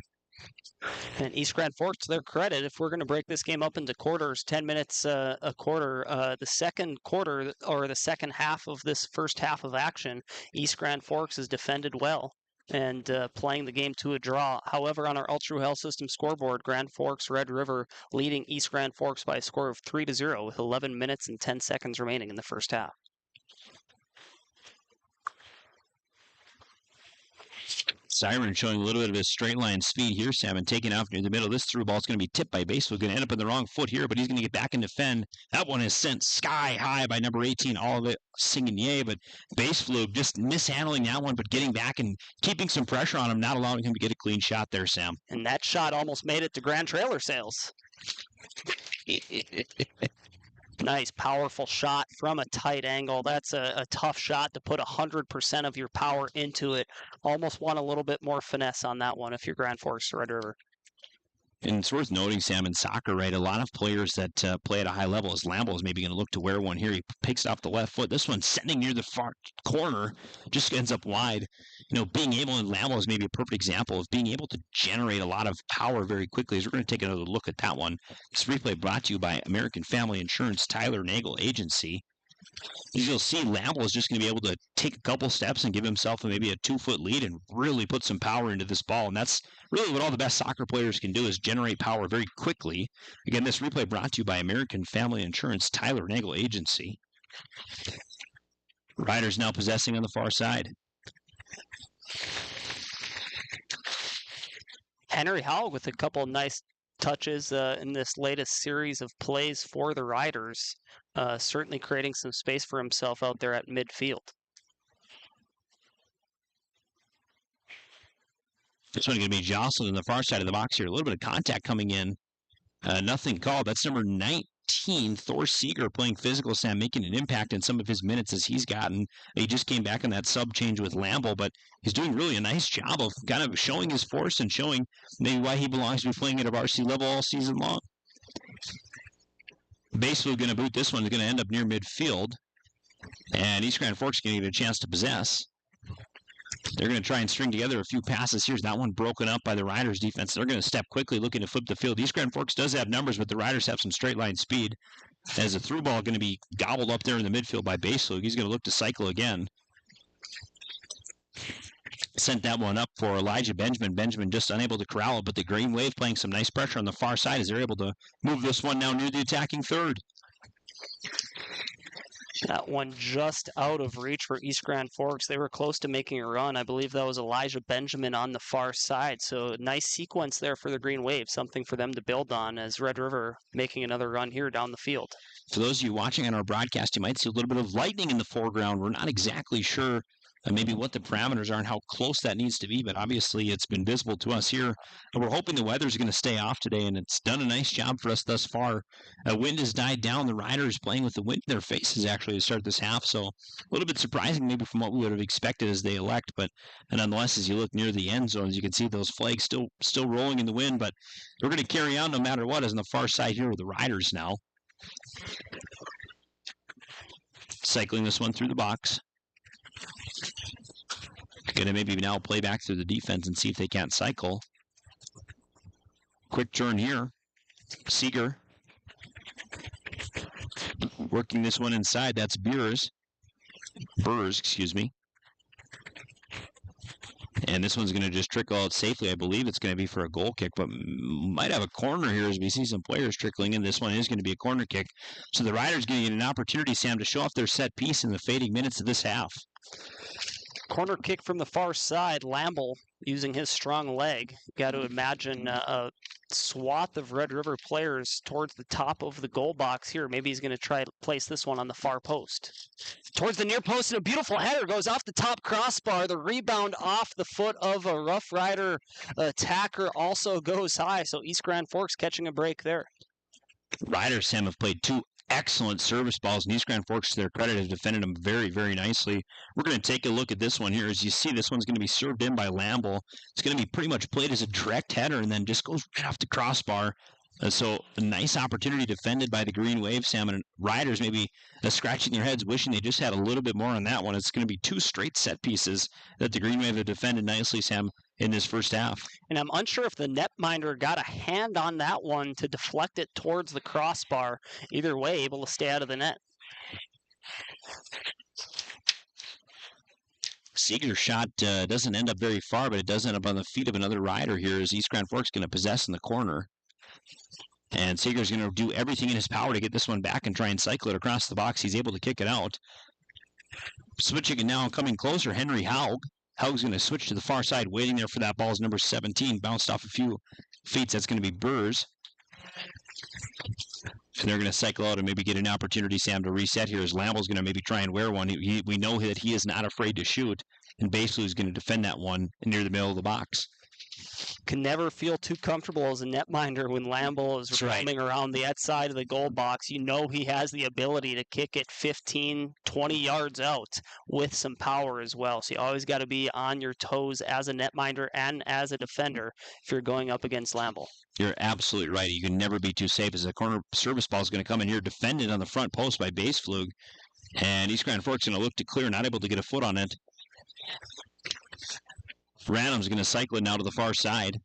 And East Grand Forks, to their credit, if we're going to break this game up into quarters, 10 minutes a quarter, the second quarter or the second half of this first half of action, East Grand Forks has defended well and playing the game to a draw. However, on our Ultra Health System scoreboard, Grand Forks Red River leading East Grand Forks by a score of 3-0 with 11 minutes and 10 seconds remaining in the first half. Siren showing a little bit of his straight line speed here, Sam, and taking off near the middle. This through ball is going to be tipped by Baseflug. Going to end up in the wrong foot here, but he's going to get back and defend. That one is sent sky high by number 18, all of it singing yay, but Baseflug just mishandling that one, but getting back and keeping some pressure on him, not allowing him to get a clean shot there, Sam. And that shot almost made it to Grand Trailer Sales. Nice, powerful shot from a tight angle. That's a tough shot to put 100% of your power into it. Almost want a little bit more finesse on that one if you're Grand Forks or Red River. And it's worth noting, Sam, in soccer, right, a lot of players that play at a high level, as Lambo is maybe going to look to wear one here. He picks it off the left foot. This one sending near the far corner, just ends up wide. You know, being able, and Lambo is maybe a perfect example of being able to generate a lot of power very quickly. As we're going to take another look at that one. This replay brought to you by American Family Insurance, Tyler Nagel Agency. As you'll see, Lamble is just going to be able to take a couple steps and give himself maybe a 2-foot lead and really put some power into this ball. And that's really what all the best soccer players can do, is generate power very quickly. Again, this replay brought to you by American Family Insurance, Tyler Nagel Agency. Riders now possessing on the far side. Henry Howell with a couple of nice touches in this latest series of plays for the Riders. Certainly creating some space for himself out there at midfield. This one going to be jostled in the far side of the box here. A little bit of contact coming in. Nothing called. That's number 19, Thor Seeger, playing physical, Sam, making an impact in some of his minutes as he's gotten. He just came back on that sub change with Lamble, but he's doing really a nice job of kind of showing his force and showing maybe why he belongs to be playing at a varsity level all season long. Baseflug going to boot this one. Is going to end up near midfield. And East Grand Forks going to get a chance to possess. They're going to try and string together a few passes. Here's that one broken up by the Riders defense. They're going to step quickly, looking to flip the field. East Grand Forks does have numbers, but the Riders have some straight line speed. As a through ball going to be gobbled up there in the midfield by Baseflug. He's going to look to cycle again. Sent that one up for Elijah Benjamin. Benjamin just unable to corral it, but the Green Wave playing some nice pressure on the far side as they're able to move this one now near the attacking third. That one just out of reach for East Grand Forks. They were close to making a run. I believe that was Elijah Benjamin on the far side. So nice sequence there for the Green Wave, something for them to build on as Red River making another run here down the field. For those of you watching on our broadcast, you might see a little bit of lightning in the foreground. We're not exactly sure maybe what the parameters are and how close that needs to be, but obviously it's been visible to us here. And we're hoping the weather's going to stay off today, and it's done a nice job for us thus far. Wind has died down. The Riders playing with the wind in their faces actually to start this half, so a little bit surprising maybe from what we would have expected as they elect, but nonetheless, as you look near the end zones, you can see those flags still rolling in the wind, but we're going to carry on no matter what, as on the far side here with the Riders now. Cycling this one through the box. Going to maybe now play back through the defense and see if they can't cycle. Quick turn here. Seeger working this one inside. That's Burrs, excuse me. And this one's going to just trickle out safely. I believe it's going to be for a goal kick, but might have a corner here as we see some players trickling in. This one is going to be a corner kick. So the Riders going to get an opportunity, Sam, to show off their set piece in the fading minutes of this half. Corner kick from the far side. Lamble using his strong leg. Got to imagine a swath of Red River players towards the top of the goal box here. Maybe he's going to try to place this one on the far post. Towards the near post, and a beautiful header goes off the top crossbar. The rebound off the foot of a Rough Rider attacker also goes high. So East Grand Forks catching a break there. Riders, Sam, have played two excellent service balls, and East Grand Forks, to their credit, have defended them very, very nicely. We're going to take a look at this one here. As you see, this one's going to be served in by Lamble. It's going to be pretty much played as a direct header and then just goes right off the crossbar. So a nice opportunity defended by the Green Wave, Sam, and Riders maybe scratching their heads, wishing they just had a little bit more on that one. It's going to be two straight set pieces that the Green Wave have defended nicely, Sam. in this first half. And I'm unsure if the netminder got a hand on that one to deflect it towards the crossbar. Either way, able to stay out of the net. Seeger's shot doesn't end up very far, but it does end up on the feet of another rider here as East Grand Forks going to possess in the corner. And Seeger's going to do everything in his power to get this one back and try and cycle it across the box. He's able to kick it out. Switching it now, coming closer, Henry Haug. Haug's going to switch to the far side, waiting there for that ball is number 17. Bounced off a few feet. That's going to be Burrs. And they're going to cycle out and maybe get an opportunity, Sam, to reset here as Lamble's going to maybe try and wear one. We know that he is not afraid to shoot, and Baselou is going to defend that one near the middle of the box. Can never feel too comfortable as a netminder when Lamble is roaming around the outside of the goal box. You know he has the ability to kick it 15, 20 yards out with some power as well. So you always got to be on your toes as a netminder and as a defender if you're going up against Lamble. You're absolutely right. You can never be too safe as a corner service ball is going to come in here defended on the front post by Baseflug. And East Grand Forks going to look to clear, not able to get a foot on it. Random's going to cycle it now to the far side.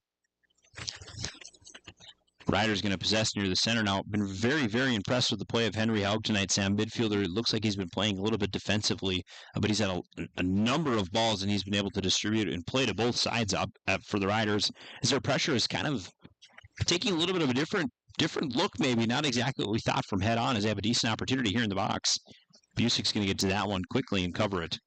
Ryder's going to possess near the center now. Been very, very impressed with the play of Henry Haug tonight, Sam. Midfielder, it looks like he's been playing a little bit defensively, but he's had a number of balls, and he's been able to distribute and play to both sides up for the Riders. As their pressure is kind of taking a little bit of a different look, maybe. Not exactly what we thought from head on, as they have a decent opportunity here in the box. Busic's going to get to that one quickly and cover it.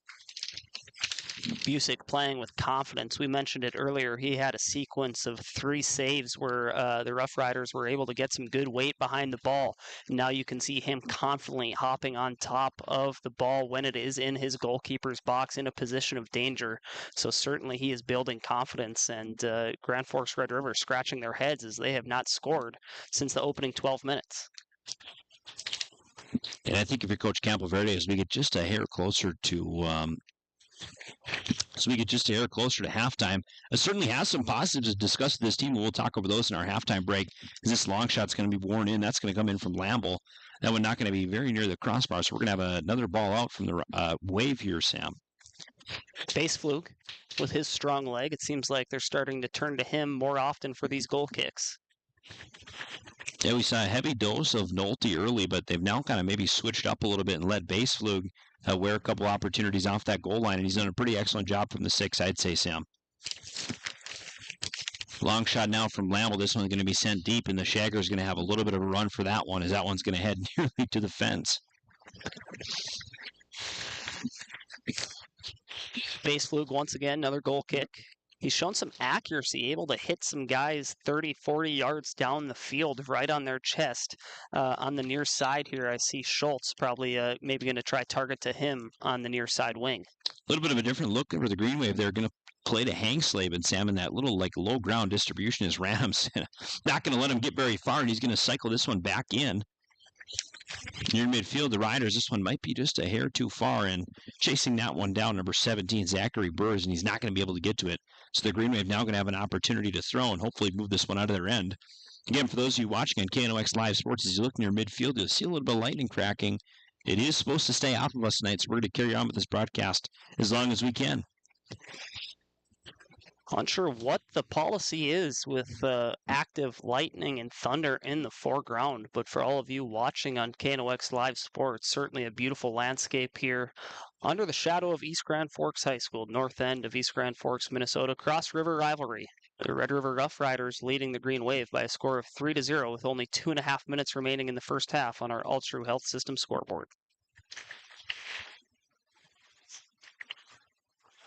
Busick playing with confidence. We mentioned it earlier. He had a sequence of 3 saves where the Roughriders were able to get some good weight behind the ball. Now you can see him confidently hopping on top of the ball when it is in his goalkeeper's box in a position of danger. So certainly he is building confidence, and Grand Forks Red River scratching their heads as they have not scored since the opening 12 minutes. And I think if you're Coach Campoverde, as we get just a hair closer to halftime. It certainly has some positives to discuss with this team, and we'll talk over those in our halftime break. As this long shot's going to be worn in, that's going to come in from Lamble. That one not going to be very near the crossbar, so we're going to have another ball out from the wave here, Sam. Baseflug with his strong leg. It seems like they're starting to turn to him more often for these goal kicks. Yeah, we saw a heavy dose of Nolte early, but they've now kind of maybe switched up a little bit and let Baseflug wear a couple opportunities off that goal line, and he's done a pretty excellent job from the 6, I'd say, Sam. Long shot now from Lamble. This one's going to be sent deep, and the Shagger's going to have a little bit of a run for that one, as that one's going to head nearly to the fence. Baseflug once again, another goal kick. He's shown some accuracy, able to hit some guys 30, 40 yards down the field right on their chest. On the near side here, I see Schultz probably maybe going to try target to him on the near side wing. A little bit of a different look over the green wave. They're going to play to Hangslave, and Sam, in that little low ground distribution is Rams. Not going to let him get very far, and he's going to cycle this one back in. Near midfield, the Riders, this one might be just a hair too far, and chasing that one down, number 17, Zachary Burrs, and he's not going to be able to get to it. So the Green Wave now going to have an opportunity to throw and hopefully move this one out of their end. Again, for those of you watching on KNOX Live Sports, as you look near midfield, you'll see a little bit of lightning cracking. It is supposed to stay off of us tonight, so we're going to carry on with this broadcast as long as we can. Unsure what the policy is with active lightning and thunder in the foreground, but for all of you watching on KNOX Live Sports, certainly a beautiful landscape here under the shadow of East Grand Forks High School, north end of East Grand Forks, Minnesota, Cross River rivalry. The Red River Roughriders leading the Green Wave by a score of 3-0 with only 2.5 minutes remaining in the first half on our Ultra Health System scoreboard.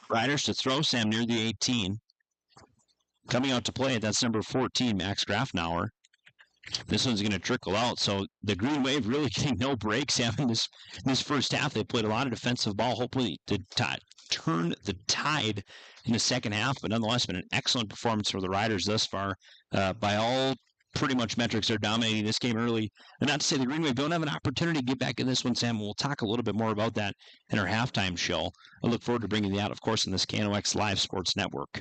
Riders to throw, Sam, near the 18. Coming out to play it, that's number 14, Max Grafnauer. This one's going to trickle out. So the Green Wave really getting no breaks, Sam, in this first half. They played a lot of defensive ball, hopefully to turn the tide in the second half. But nonetheless, been an excellent performance for the Riders thus far. By all pretty much metrics, they're dominating this game early. And not to say the Green Wave don't have an opportunity to get back in this one, Sam. We'll talk a little bit more about that in our halftime show. I look forward to bringing you out, of course, in this KNOX Live Sports Network.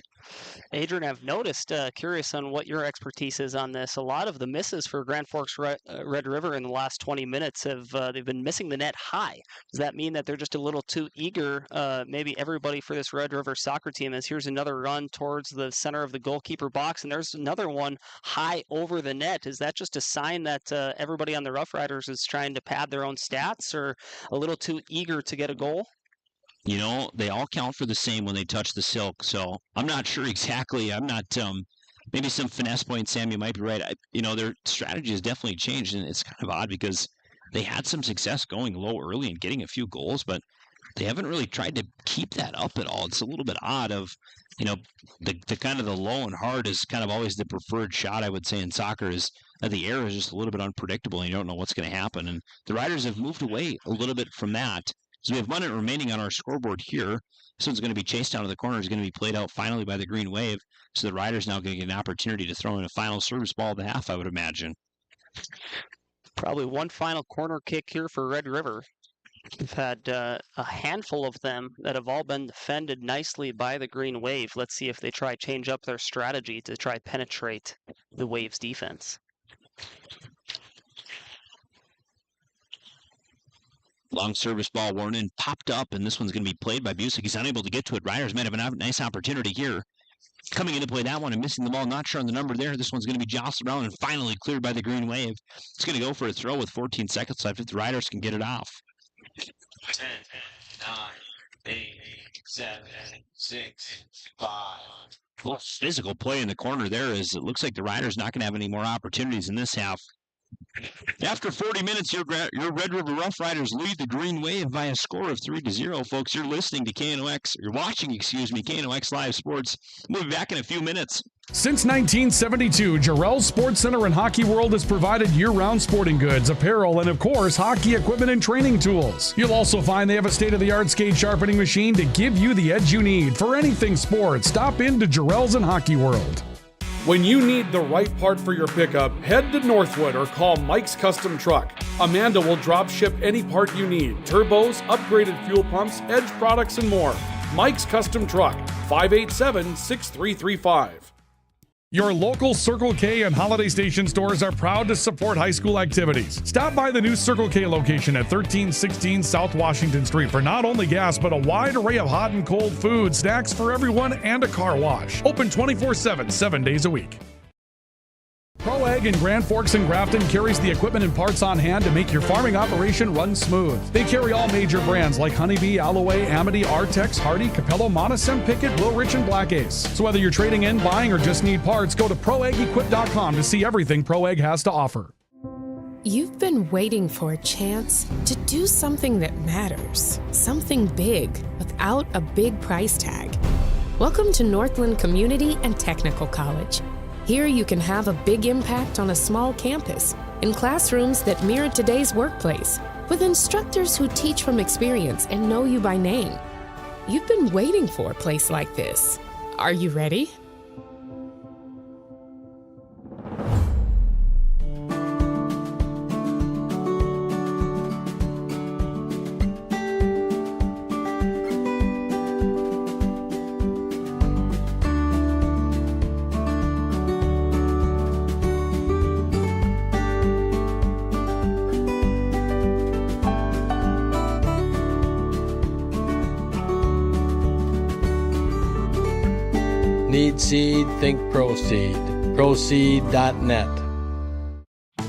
Adrian, I've noticed, curious on what your expertise is on this. A lot of the misses for Grand Forks Red River in the last 20 minutes they've been missing the net high. Does that mean that they're just a little too eager? Maybe everybody for this Red River soccer team is here's another run towards the center of the goalkeeper box, and there's another one high over the net. Is that just a sign that everybody on the Roughriders is trying to pad their own stats, or a little too eager to get a goal? You know, they all count for the same when they touch the silk, so I'm not sure exactly. I'm not, maybe some finesse points, Sam, you might be right. Their strategy has definitely changed, and it's kind of odd because they had some success going low early and getting a few goals, but they haven't really tried to keep that up at all. It's a little bit odd of, the kind of the low and hard is kind of always the preferred shot, I would say, in soccer is the air is just a little bit unpredictable, and you don't know what's going to happen. And the Riders have moved away a little bit from that. So we have 1 minute remaining on our scoreboard here. This one's going to be chased down to the corner. It's going to be played out finally by the Green Wave. So the Riders now going to get an opportunity to throw in a final service ball of the half, I would imagine. Probably one final corner kick here for Red River. We've had a handful of them that have all been defended nicely by the Green Wave. Let's see if they try change up their strategy to try penetrate the Wave's defense. Long service ball worn in, popped up, and this one's going to be played by Busick. He's unable to get to it. Riders might have a nice opportunity here. Coming in to play that one and missing the ball, not sure on the number there. This one's going to be jostled around and finally cleared by the Green Wave. It's going to go for a throw with 14 seconds left if the Riders can get it off. 10, 9, 8, 7, 6, 5. Well, physical play in the corner there as it looks like the Riders not going to have any more opportunities in this half. After 40 minutes, your Red River Roughriders lead the Green Wave by a score of 3-0. Folks, you're listening to KNOX, you're watching, KNOX Live Sports. We'll be back in a few minutes. Since 1972, Jarrell's Sports Center and Hockey World has provided year-round sporting goods, apparel, and of course, hockey equipment and training tools. You'll also find they have a state-of-the-art skate sharpening machine to give you the edge you need for anything sports. Stop into Jarrell's and Hockey World. When you need the right part for your pickup, head to Northwood or call Mike's Custom Truck. Amanda will drop ship any part you need. Turbos, upgraded fuel pumps, Edge products, and more. Mike's Custom Truck, 587-6335. Your local Circle K and Holiday Station stores are proud to support high school activities. Stop by the new Circle K location at 1316 South Washington Street for not only gas, but a wide array of hot and cold food, snacks for everyone, and a car wash. Open 24/7, 7 days a week. Pro Ag in Grand Forks and Grafton carries the equipment and parts on hand to make your farming operation run smooth. They carry all major brands like Honeybee, Alloway, Amity, Artex, Hardy, Capello, Monosem, Pickett, Wilrich, and Black Ace. So whether you're trading in, buying, or just need parts, go to ProAgEquip.com to see everything Pro Ag has to offer. You've been waiting for a chance to do something that matters, something big without a big price tag. Welcome to Northland Community and Technical College. Here you can have a big impact on a small campus, in classrooms that mirror today's workplace, with instructors who teach from experience and know you by name. You've been waiting for a place like this. Are you ready? Need seed, think Proseed. Proseed.net.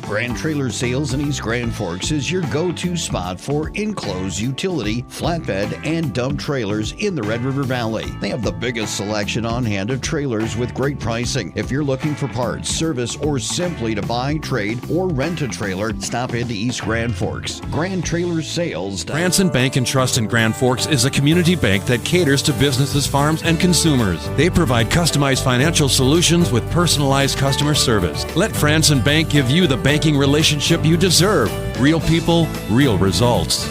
Grand Trailer Sales in East Grand Forks is your go-to spot for enclosed utility, flatbed, and dump trailers in the Red River Valley. They have the biggest selection on hand of trailers with great pricing. If you're looking for parts, service, or simply to buy, trade, or rent a trailer, stop into East Grand Forks. Grand Trailer Sales. Branson Bank and Trust in Grand Forks is a community bank that caters to businesses, farms, and consumers. They provide customized financial solutions with personalized customer service. Let Franson Bank give you the banking relationship you deserve. Real people, real results.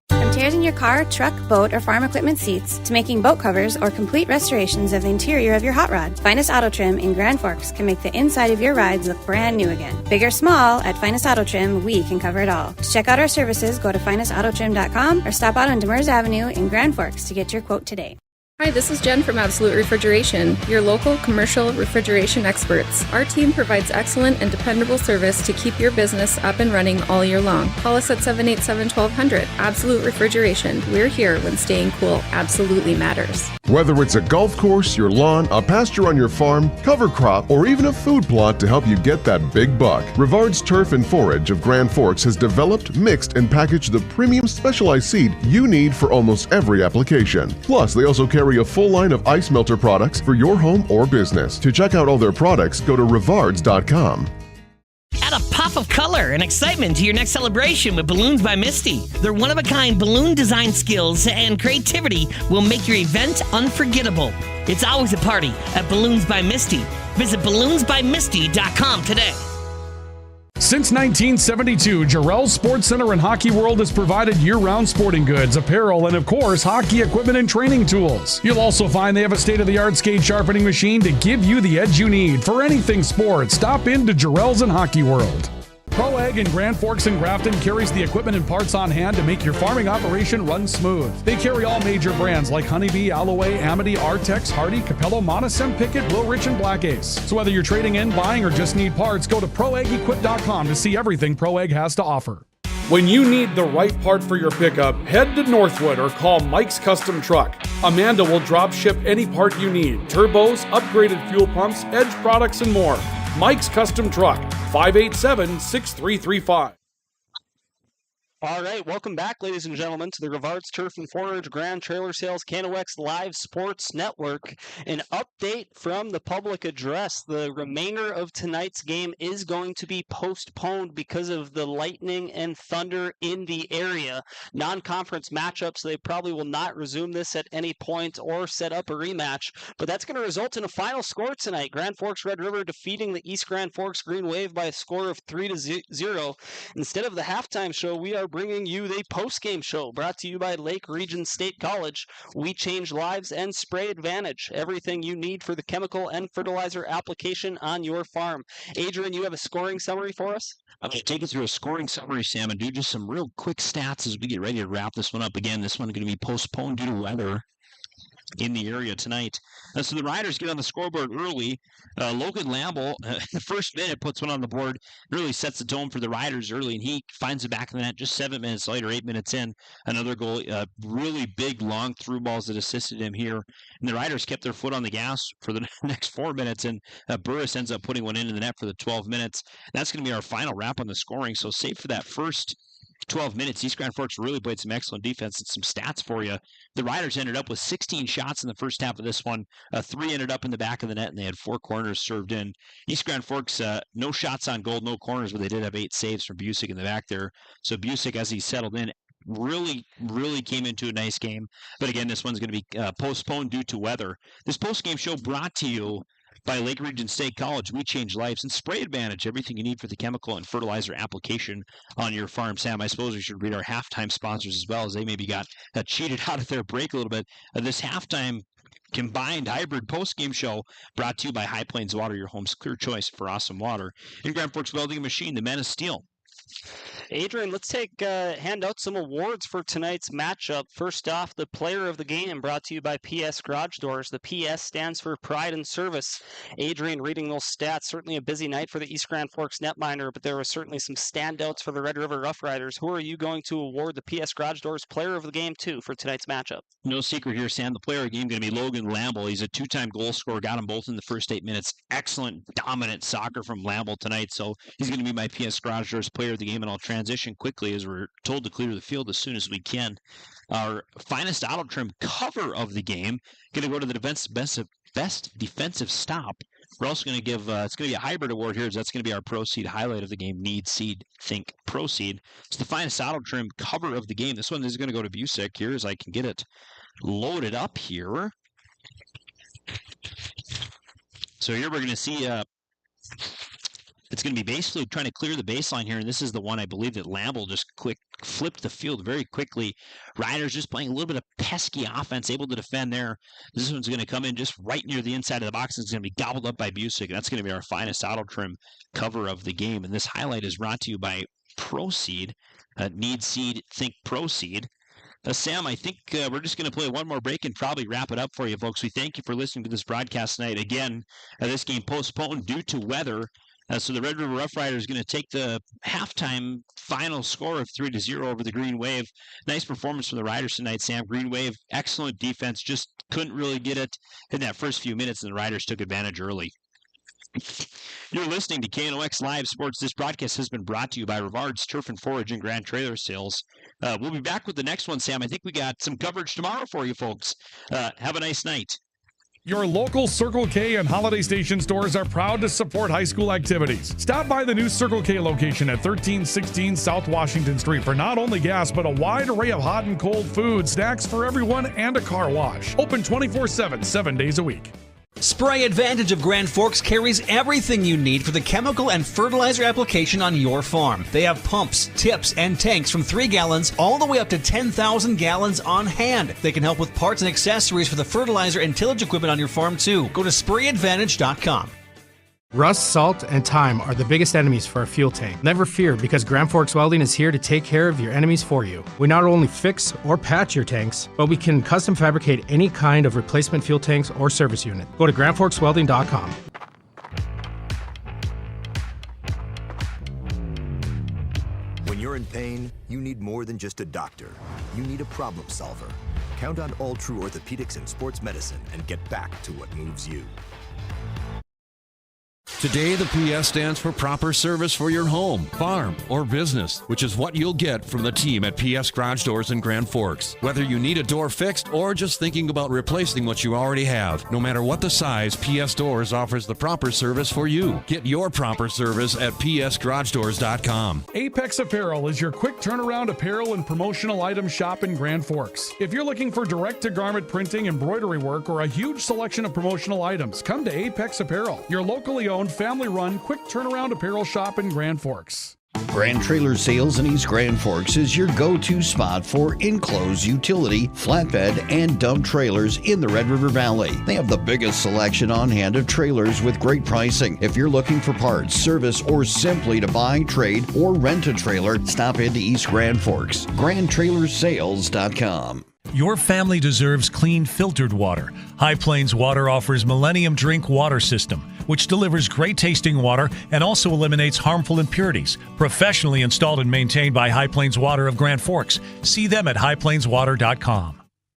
From tears in your car, truck, boat, or farm equipment seats to making boat covers or complete restorations of the interior of your hot rod, Finest Auto Trim in Grand Forks can make the inside of your rides look brand new again. Big or small, at Finest Auto Trim, we can cover it all. To check out our services, go to finestautotrim.com or stop out on Demers Avenue in Grand Forks to get your quote today. Hi, this is Jen from Absolute Refrigeration, your local commercial refrigeration experts. Our team provides excellent and dependable service to keep your business up and running all year long. Call us at 787-1200. Absolute Refrigeration. We're here when staying cool absolutely matters. Whether it's a golf course, your lawn, a pasture on your farm, cover crop, or even a food plot to help you get that big buck, Rivard's Turf and Forage of Grand Forks has developed, mixed, and packaged the premium specialized seed you need for almost every application. Plus, they also carry a full line of ice melter products for your home or business. To check out all their products, go to rivards.com. Add a pop of color and excitement to your next celebration with Balloons by Misty. Their one-of-a-kind balloon design skills and creativity will make your event unforgettable. It's always a party at Balloons by Misty. Visit balloonsbymisty.com today. Since 1972, Jarrell's Sports Center and Hockey World has provided year-round sporting goods, apparel, and of course, hockey equipment and training tools. You'll also find they have a state-of-the-art skate sharpening machine to give you the edge you need for anything sports. Stop in to Jarrell's and Hockey World. Pro Ag in Grand Forks and Grafton carries the equipment and parts on hand to make your farming operation run smooth. They carry all major brands like Honeybee, Alloway, Amity, Artex, Hardy, Capello, Monosem, Pickett, Wilrich, and Black Ace. So whether you're trading in, buying, or just need parts, go to ProAgEquip.com to see everything Pro Ag has to offer. When you need the right part for your pickup, head to Northwood or call Mike's Custom Truck. Amanda will drop ship any part you need: turbos, upgraded fuel pumps, edge products, and more. Mike's Custom Truck, 587-6335. All right, welcome back, ladies and gentlemen, to the Rivard's Turf and Forage Grand Trailer Sales KNOX Live Sports Network. An update from the public address. The remainder of tonight's game is going to be postponed because of the lightning and thunder in the area. Non-conference matchups, they probably will not resume this at any point or set up a rematch, but that's going to result in a final score tonight. Grand Forks Red River defeating the East Grand Forks Green Wave by a score of 3-0. Instead of the halftime show, we are bringing you the post-game show brought to you by Lake Region State College. We change lives and Spray Advantage. Everything you need for the chemical and fertilizer application on your farm. Adrian, you have a scoring summary for us? I'm going to take you through a scoring summary, Sam, and do just some real quick stats as we get ready to wrap this one up. Again, this one is going to be postponed due to weather in the area tonight. So the Riders get on the scoreboard early. Logan Lamble, the first minute, puts one on the board, really sets the tone for the Riders early, and he finds the back of the net just 7 minutes later, 8 minutes in. Another goal, really big, long through balls that assisted him here. And the Riders kept their foot on the gas for the next 4 minutes, and Burris ends up putting one into the net for the 12 minutes. That's going to be our final wrap on the scoring. So save for that first 12 minutes, East Grand Forks really played some excellent defense. And some stats for you. The Riders ended up with 16 shots in the first half of this one. 3 ended up in the back of the net, and they had 4 corners served in. East Grand Forks, no shots on goal, no corners, but they did have 8 saves from Busick in the back there. So Busick, as he settled in, really came into a nice game. But again, this one's going to be postponed due to weather. This post-game show brought to you by Lake Region State College. We change lives, and Spray Advantage, everything you need for the chemical and fertilizer application on your farm. Sam, I suppose we should read our halftime sponsors as well, as they maybe got cheated out of their break a little bit. This halftime combined hybrid post-game show brought to you by High Plains Water, your home's clear choice for awesome water. In Grand Forks Welding and Machine, the Men of Steel. Adrian, let's hand out some awards for tonight's matchup. First off, the player of the game, brought to you by PS Garage Doors. The PS stands for Pride and Service. Adrian, reading those stats, certainly a busy night for the East Grand Forks netminder, but there were certainly some standouts for the Red River Roughriders. Who are you going to award the PS Garage Doors player of the game to for tonight's matchup? No secret here, Sam. The player of the game is going to be Logan Lamble. He's a 2-time goal scorer, got them both in the first 8 minutes. Excellent, dominant soccer from Lamble tonight, so he's going to be my PS Garage Doors player of the game, and I'll transition quickly as we're told to clear the field as soon as we can. Our finest auto trim cover of the game, going to go to the best defensive stop. We're also going to give, it's going to be a hybrid award here, as that's going to be our Proceed highlight of the game. Need, Seed, Think, Proceed. It's the finest auto trim cover of the game. This one is going to go to Busick here, as I can get it loaded up here. So here we're going to see, it's It's going to be basically trying to clear the baseline here, and this is the one I believe that Lamble just flipped the field very quickly. Riders just playing a little bit of pesky offense, able to defend there. This one's going to come in just right near the inside of the box. It's going to be gobbled up by Busick, and that's going to be our finest auto trim cover of the game. And this highlight is brought to you by Proceed. Need seed, think Proceed. Sam, I think we're just going to play one more break and probably wrap it up for you folks. We thank you for listening to this broadcast tonight. Again, this game postponed due to weather. So the Red River Roughriders is going to take the halftime final score of 3-0 over the Green Wave. Nice performance from the Riders tonight, Sam. Green Wave, excellent defense, just couldn't really get it in that first few minutes, and the Riders took advantage early. You're listening to KNOX Live Sports. This broadcast has been brought to you by Rivard's Turf and Forage and Grand Trailer Sales. We'll be back with the next one, Sam. I think we got some coverage tomorrow for you folks. Have a nice night. Your local Circle K and Holiday Station stores are proud to support high school activities. Stop by the new Circle K location at 1316 South Washington Street for not only gas, but a wide array of hot and cold food, snacks for everyone, and a car wash. Open 24/7, 7 days a week. Spray Advantage of Grand Forks carries everything you need for the chemical and fertilizer application on your farm. They have pumps, tips, and tanks from 3 gallons all the way up to 10,000 gallons on hand. They can help with parts and accessories for the fertilizer and tillage equipment on your farm too. Go to sprayadvantage.com. Rust, salt, and time are the biggest enemies for a fuel tank. Never fear, because Grand Forks Welding is here to take care of your enemies for you. We not only fix or patch your tanks, but we can custom fabricate any kind of replacement fuel tanks or service unit. Go to grandforkswelding.com. When you're in pain, you need more than just a doctor. You need a problem solver. Count on All True Orthopedics and Sports Medicine and get back to what moves you. Today, the PS stands for proper service for your home, farm, or business, which is what you'll get from the team at PS Garage Doors in Grand Forks. Whether you need a door fixed or just thinking about replacing what you already have, no matter what the size, PS Doors offers the proper service for you. Get your proper service at psgaragedoors.com. Apex Apparel is your quick turnaround apparel and promotional item shop in Grand Forks. If you're looking for direct-to-garment printing, embroidery work, or a huge selection of promotional items, come to Apex Apparel, your locally owned, family-run, quick turnaround apparel shop in Grand Forks. Grand Trailer Sales in East Grand Forks is your go-to spot for enclosed utility, flatbed, and dump trailers in the Red River Valley. They have the biggest selection on hand of trailers with great pricing. If you're looking for parts, service, or simply to buy, trade, or rent a trailer, stop into East Grand Forks. GrandTrailersSales.com. Your family deserves clean, filtered water. High Plains Water offers Millennium Drink Water System, which delivers great tasting water and also eliminates harmful impurities. Professionally installed and maintained by High Plains Water of Grand Forks. See them at highplainswater.com.